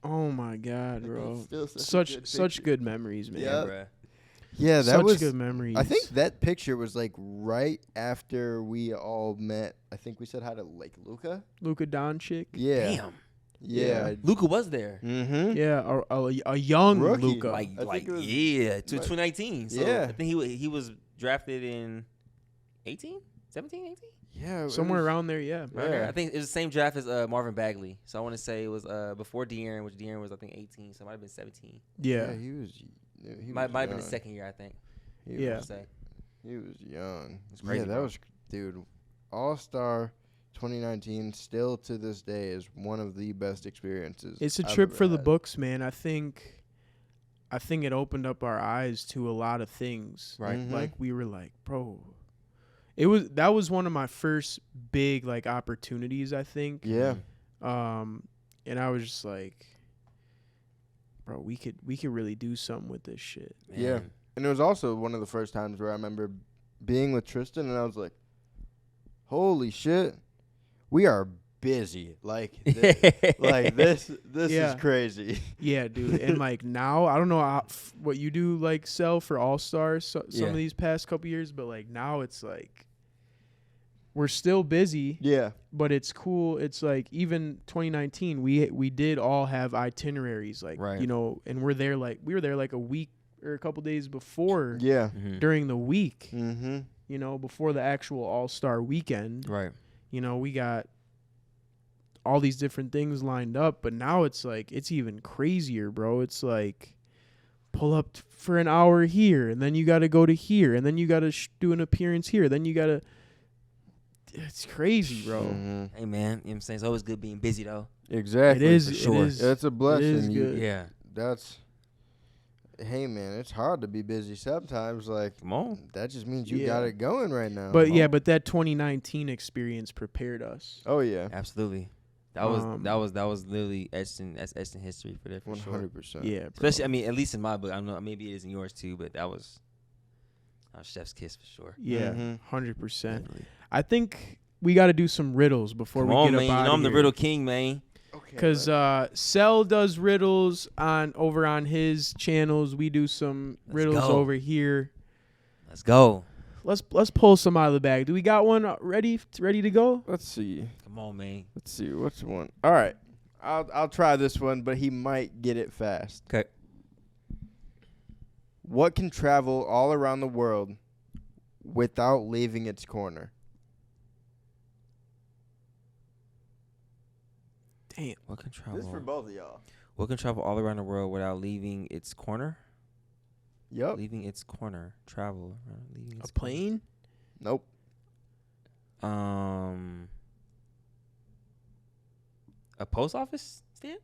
Oh my god, bro! Such good memories, man. Yeah, bro. Yeah, that was good memories. I think that picture was like right after we all met. I think we said hi to like Luka Doncic. Yeah. Damn. Yeah. Luka was there. Mm-hmm. Yeah, a young Rookie. Luka. To 2019. So yeah. I think he was drafted in 18, 17, 18? Yeah. Somewhere around there, yeah. Yeah. I think it was the same draft as Marvin Bagley. So I want to say it was before De'Aaron, which De'Aaron was I think 18, so it might have been 17. Yeah. He was might have been the second year, I think. He was young. It's crazy. Yeah, that was dude. All-Star 2019 still to this day is one of the best experiences. It's a trip for the books, man. I think it opened up our eyes to a lot of things. Right. Mm-hmm. Like we were like, bro, that was one of my first big like opportunities, I think. Yeah. And I was just like, bro, we could really do something with this shit. Man. Yeah. And it was also one of the first times where I remember being with Tristan and I was like, holy shit. We are busy. Like this is crazy. Yeah, dude. And like now, I don't know what you do like sell for All-Stars some of these past couple years, but like now it's like we're still busy. Yeah. But it's cool. It's like even 2019, we did all have itineraries, like Right. you know, and we were there like a week or a couple days before. Yeah. During the week. Mm-hmm. You know, before the actual All-Star weekend. Right. You know, we got all these different things lined up, but now it's like it's even crazier, bro. It's like pull up for an hour here, and then you got to go to here, and then you got to do an appearance here, then you got to. It's crazy, bro. Mm-hmm. Hey, man. You know what I'm saying? It's always good being busy, though. Exactly. It is. for sure. It is. It's a blessing. It is good. Yeah. That's. Hey man, it's hard to be busy sometimes. Like, Come on. that just means you Yeah. got it going right now. But yeah, but that 2019 experience prepared us. Oh yeah, Absolutely. That was literally etched in history for sure. 100%. Yeah, bro. Especially, I mean, at least in my book. I don't know, maybe it is in yours too, but that was chef's kiss for sure. Yeah, Mhm. 100%. Definitely. I think we got to do some riddles before Come we on, get man. up You out know of I'm the here. riddle king, man. Okay. Cause Cell does riddles over on his channels. We do some Let's riddles go. over here. Let's go. Let's pull some out of the bag. Do we got one ready to go? let's see. Come on, man. Let's see what's one. All right, I'll try this one, but he might get it fast. Okay. What can travel all around the world without leaving its corner? Damn. What can travel? This is for both of y'all. What can travel all around the world without leaving its corner? Yep. Leaving its corner. Travel. Leaving A its plane? Nope. corner. A post office stamp?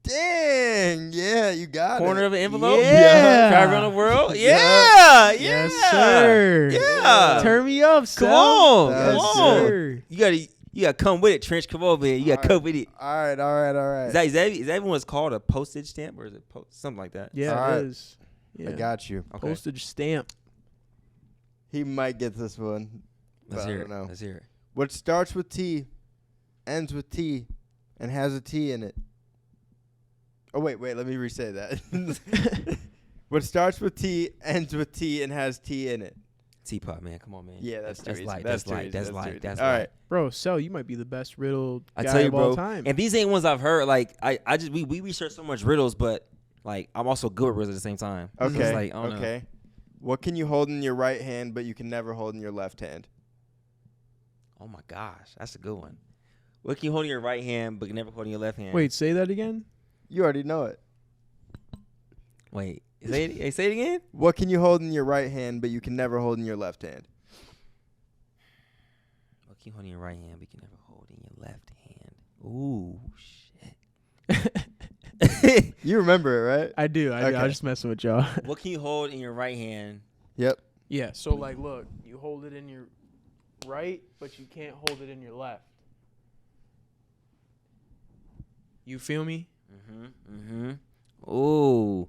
Dang. Yeah, you got Corner it. of an envelope? Yeah. Travel around the world? Yeah. Yeah. Yes, sir. Yeah. Turn me up, Come Cell. on. Yes, Come on. sir. You gotta come with it, Trench. Come over here. You gotta come with it. All right. Is that even what's called a postage stamp, or is it something like that? Yeah, All right. it is. Yeah. I got you. Okay. Postage stamp. He might get this one. Let's but I hear don't it. know. Let's hear it. What starts with T, ends with T, and has a T in it? Oh, wait. Let me re-say that. What starts with T, ends with T, and has T in it? Teapot, man. Come on, man. Yeah, that's too easy. light. That's That's too light. easy. That's That's too light. easy. That's All light. right. Bro, Cell, you might be the best riddle I guy tell you, of bro. all time. And these ain't ones I've heard. Like I just we research so much riddles, but like I'm also good at riddles at the same time. So Okay. it's like, I don't know. Okay. What can you hold in your right hand, but you can never hold in your left hand? Oh my gosh, that's a good one. What can you hold in your right hand but can never hold in your left hand? Wait, say that again? You already know it. Wait. Say it again. What can you hold in your right hand, but you can never hold in your left hand? What can you hold in your right hand but you can never hold in your left hand? Ooh, shit. You remember it, right? I do. I Okay. was just messing with y'all. What can you hold in your right hand? Yep. Yeah, so like look, you hold it in your right, but you can't hold it in your left. You feel me? Ooh.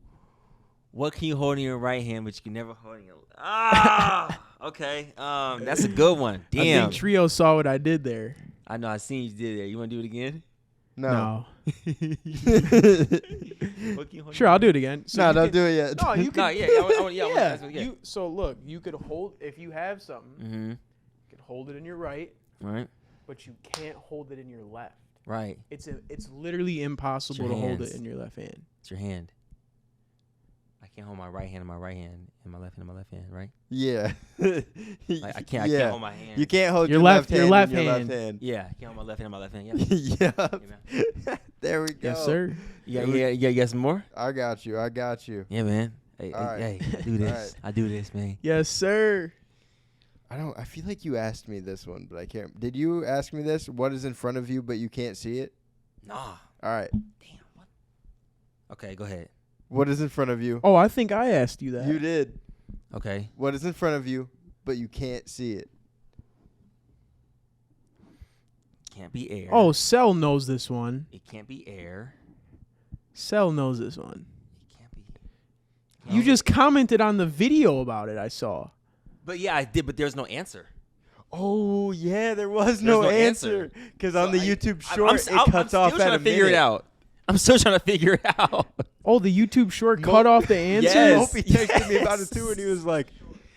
What can you hold in your right hand but you can never hold in your okay. That's a good one. I Damn. think Trio saw what I did there. I know. I seen you did it. You want to do it again? No. What can you hold in Sure, your I'll do it again. So No, you don't can- do it yet. No, you No, can. yeah, I wanna yeah. ask what- yeah. So look, you could hold if you have something. Mm-hmm. You could hold it in your right, Right. but you can't hold it in your left. Right. It's literally impossible to hold hands. it in your left hand. It's your hand. I can't hold my right hand in my right hand and my left hand in my left hand, right? Yeah. Like I can't hold my hand. You can't hold Your your, left- left hand your left in your hand. left hand. Yeah, I can't hold my left hand in my left hand. Yeah. Yep. There we go. Yes, sir. Yeah. You got some more? I got you. Yeah, man. Hey, All right. hey, I do this. right. I do this, man. Yes, sir. I feel like you asked me this one, but I can't. Did you ask me this? What is in front of you, but you can't see it? Nah. All right. Damn. What? Okay, go ahead. What is in front of you? Oh, I think I asked you that. You did. Okay. What is in front of you, but you can't see it? Can't be air. Oh, Cell knows this one. It can't be air. Cell knows this one. It can't be. You just commented on the video about it. I saw. But yeah, I did. But there's no answer. Oh yeah, there was no answer because on the YouTube short it cuts off I'm still trying at a to figure minute. it out. I'm still trying to figure it out. Oh, the YouTube short cut off the answer. Yes. Opie texted me about it too, and he was like,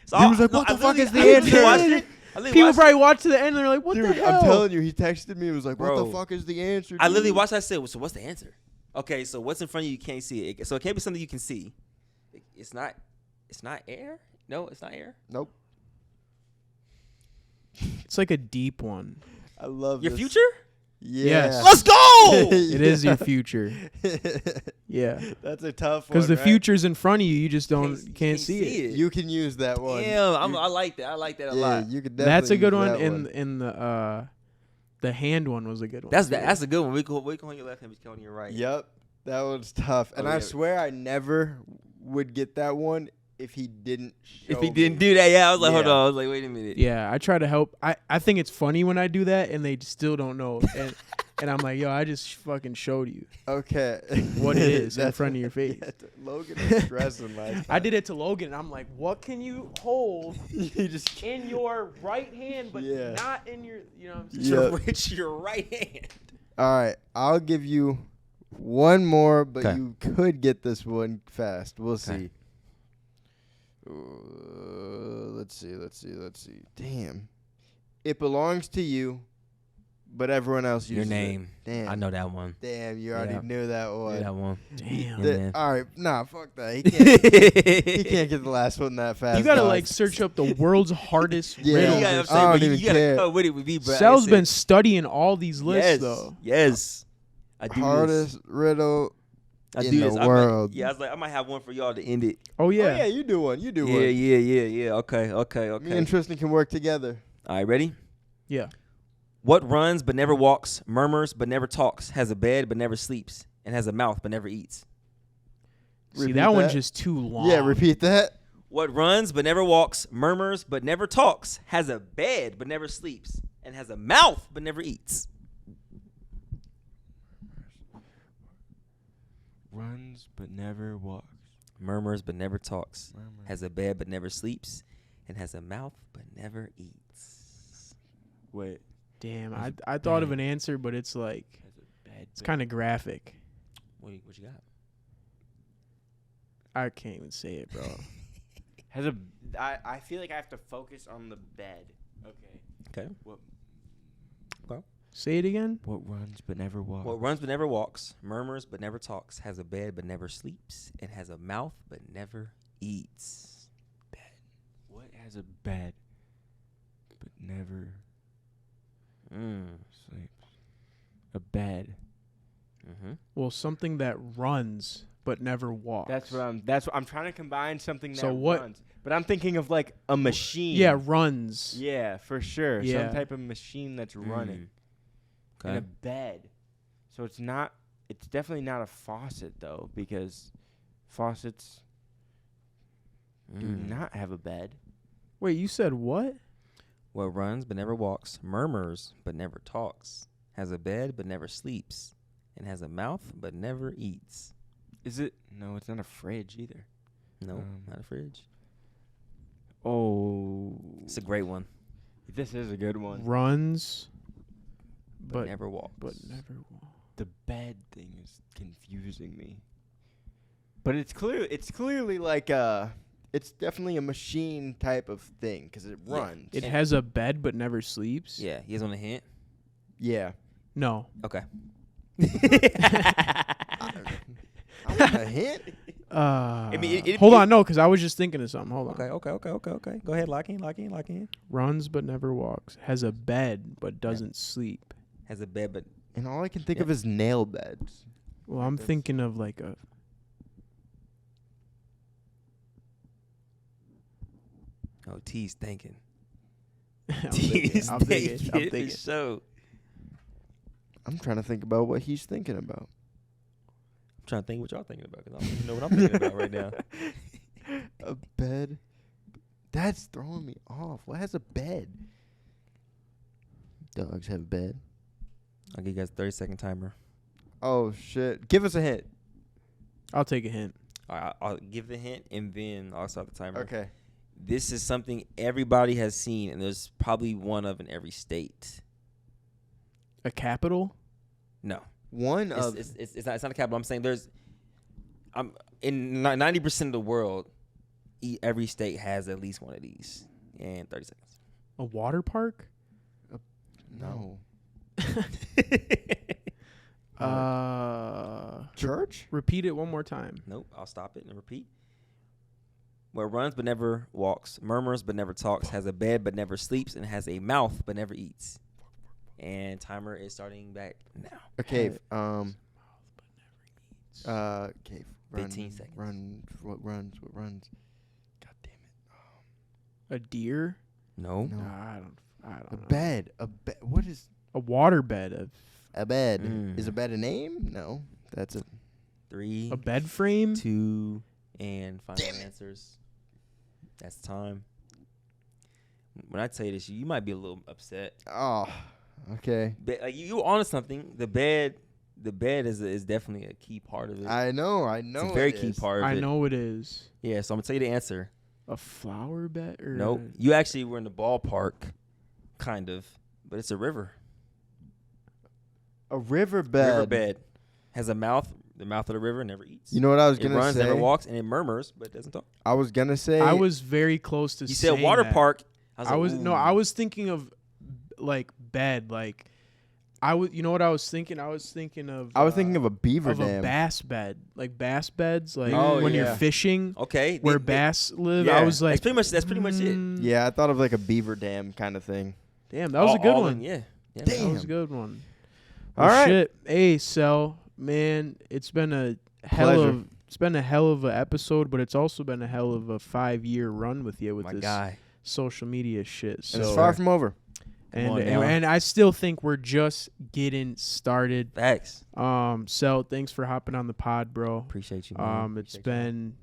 So "What the fuck is the answer?" People probably watch to the end and they're like, what Dude, the hell? I'm telling you, he texted me and was like, what Bro, the fuck is the answer? I literally dude? watched that. I said, so what's the answer? Okay, so what's in front of you? You can't see it. So it can't be something you can see. It's not air. No, it's not air. Nope. It's like a deep one. I love Your this. future? Yeah. Yes. Let's go. It is your future. Yeah. That's a tough one. Because the right? future's in front of you. You just can't see it. You can use that one. Damn, I like that. I like that a lot. You could definitely That's a good use one. that In the hand one was a good one. That's a good one. We can on your left hand, we can on your right. Yep. That one's tough. And I swear I never would get that one if he didn't show If he me. didn't do that, I was like, hold Yeah. on. I was like, wait a minute. Yeah, I try to help. I think it's funny when I do that and they still don't know. And I'm like, yo, I just fucking showed you Okay. what it is in front of your face. Yeah, Logan was stressing last time. I did it to Logan, and I'm like, what can you hold He just in your right hand, but Yeah. not in your, you know what I'm saying? Yeah. It's your right hand. All right, I'll give you one more, but 'Kay. you could get this one fast. We'll see. 'Kay. Let's see. Damn. It belongs to you, but everyone else uses Your name. it. Damn. I know that one. Damn, you already Yeah. knew that Knew one. that one. Damn. Yeah, man. All right, nah, fuck that. He can't. He can't get the last one that fast. You gotta dog. like search up the world's hardest Yeah. riddles. You gotta, or I'm something. saying, I but don't even you gotta care. come with it with me, bro. Sal's been studying all these lists yes, though. Yes. I do hardest riddle. this. I in do the this. world. I was like, I might have one for y'all to end it. Oh yeah. Oh yeah, you do one. You do Yeah, one. yeah. Okay. Me and Tristan can work together. All right, ready? Yeah. What runs but never walks, murmurs but never talks, has a bed but never sleeps, and has a mouth but never eats? See, Repeat that one's just too long. Yeah, repeat that. What runs but never walks, murmurs but never talks, has a bed but never sleeps, and has a mouth but never eats? Runs but never walks. Murmurs but never talks, has a bed but never sleeps, and has a mouth but never eats. Wait. Damn, I thought of an answer, but it's like it's kind of graphic. What you got? I can't even say it, bro. Has a. I feel like I have to focus on the bed. Okay. Okay. Say it again. What runs but never walks? What runs but never walks, murmurs but never talks, has a bed but never sleeps, and has a mouth but never eats? Bed. What has a bed but never sleeps? A bed. Mm-hmm. Well, something that runs but never walks. That's what I'm trying to combine something that So what- runs. But I'm thinking of like a machine. Yeah, runs. Yeah, for sure. Yeah. Some type of machine that's running. And a bed. So it's definitely not a faucet though, because faucets do not have a bed. Wait, you said what? What runs but never walks, murmurs but never talks, has a bed but never sleeps, and has a mouth but never eats? Is it? No, it's not a fridge either. No, not a fridge. Oh. It's a great one. This is a good one. Runs But never walks. but never walks. The bed thing is confusing me. But it's clearly like it's definitely a machine type of thing because it runs. It has a bed but never sleeps? Yeah, he has on a hint. Yeah. No. Okay. I want a hint. Hold on, no, because I was just thinking of something. Hold on. Okay. Go ahead, lock in. Runs but never walks. Has a bed but doesn't sleep. Has a bed but And all I can think of is nail beds. Well, I'm thinking of like a. oh, T's thinking. I'm T's thinking. So I'm trying to think about what he's thinking about. I'm trying to think what y'all thinking about because I don't even know what I'm thinking about right now. A bed? That's throwing me off. What has a bed? Dogs have a bed. I'll give you guys a 30-second timer. Oh, shit. Give us a hint. I'll take a hint. All right, I'll give the hint and then I'll start the timer. Okay. This is something everybody has seen, and there's probably one of in every state. A capital? No. One of... It's not a capital. I'm saying there's... in 90% of the world, every state has at least one of these. And 30 seconds. A water park? No. Church? Repeat it one more time. Nope. I'll stop it and repeat. Where runs but never walks, murmurs but never talks, has a bed but never sleeps, and has a mouth but never eats. And timer is starting back now. A cave. Cave. 15 seconds. What runs? God damn it. A deer? No. I don't know. Bed. What is a water bed? a bed? Is a bed a name? No. That's a 3. A bed frame? 2 and final answers. That's time. When I tell you this, you might be a little upset. Oh. Okay. But, you onto something. The bed is definitely a key part of it. I know. It's a very key part of it. I know it is. Yeah, so I'm going to tell you the answer. A flower bed? Or Nope. You actually were in the ballpark, kind of, but it's a river. A riverbed. Riverbed has a mouth. The mouth of the river never eats. You know what I was It gonna runs, say? never walks, and it murmurs, but doesn't talk. I was gonna say. I was very close to You saying said water that. park. I was thinking of like bed. Like you know what I was thinking? I was thinking of a beaver of dam. a bass bed, like bass beds, like Oh, when you're yeah. fishing, Okay. where bass live. Yeah, I was like, that's pretty much it. Yeah, I thought of like a beaver dam kind of thing. Damn, that was a good All one. in, yeah. That Damn. was a good one. All Well, right. Shit. Hey, Cell, man, it's been a Pleasure. hell of an episode, but it's also been a hell of a 5-year run with you with My this guy. social media shit. So, And it's far from over. on now. and I still think we're just getting started. Facts. Cell, thanks for hopping on the pod, bro. Appreciate you, man. It's Appreciate you. been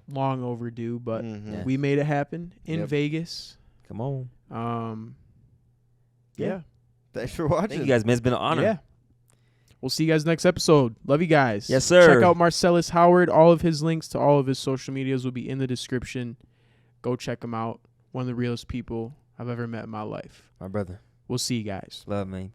long overdue, but Mhm. we made it happen in Yep. Vegas. Come on. Yeah. Thanks for watching. Thank you guys, man. It's been an honor. Yeah. We'll see you guys next episode. Love you guys. Yes, sir. Check out Marcelas Howard. All of his links to all of his social medias will be in the description. Go check him out. One of the realest people I've ever met in my life. My brother. We'll see you guys. Love, man.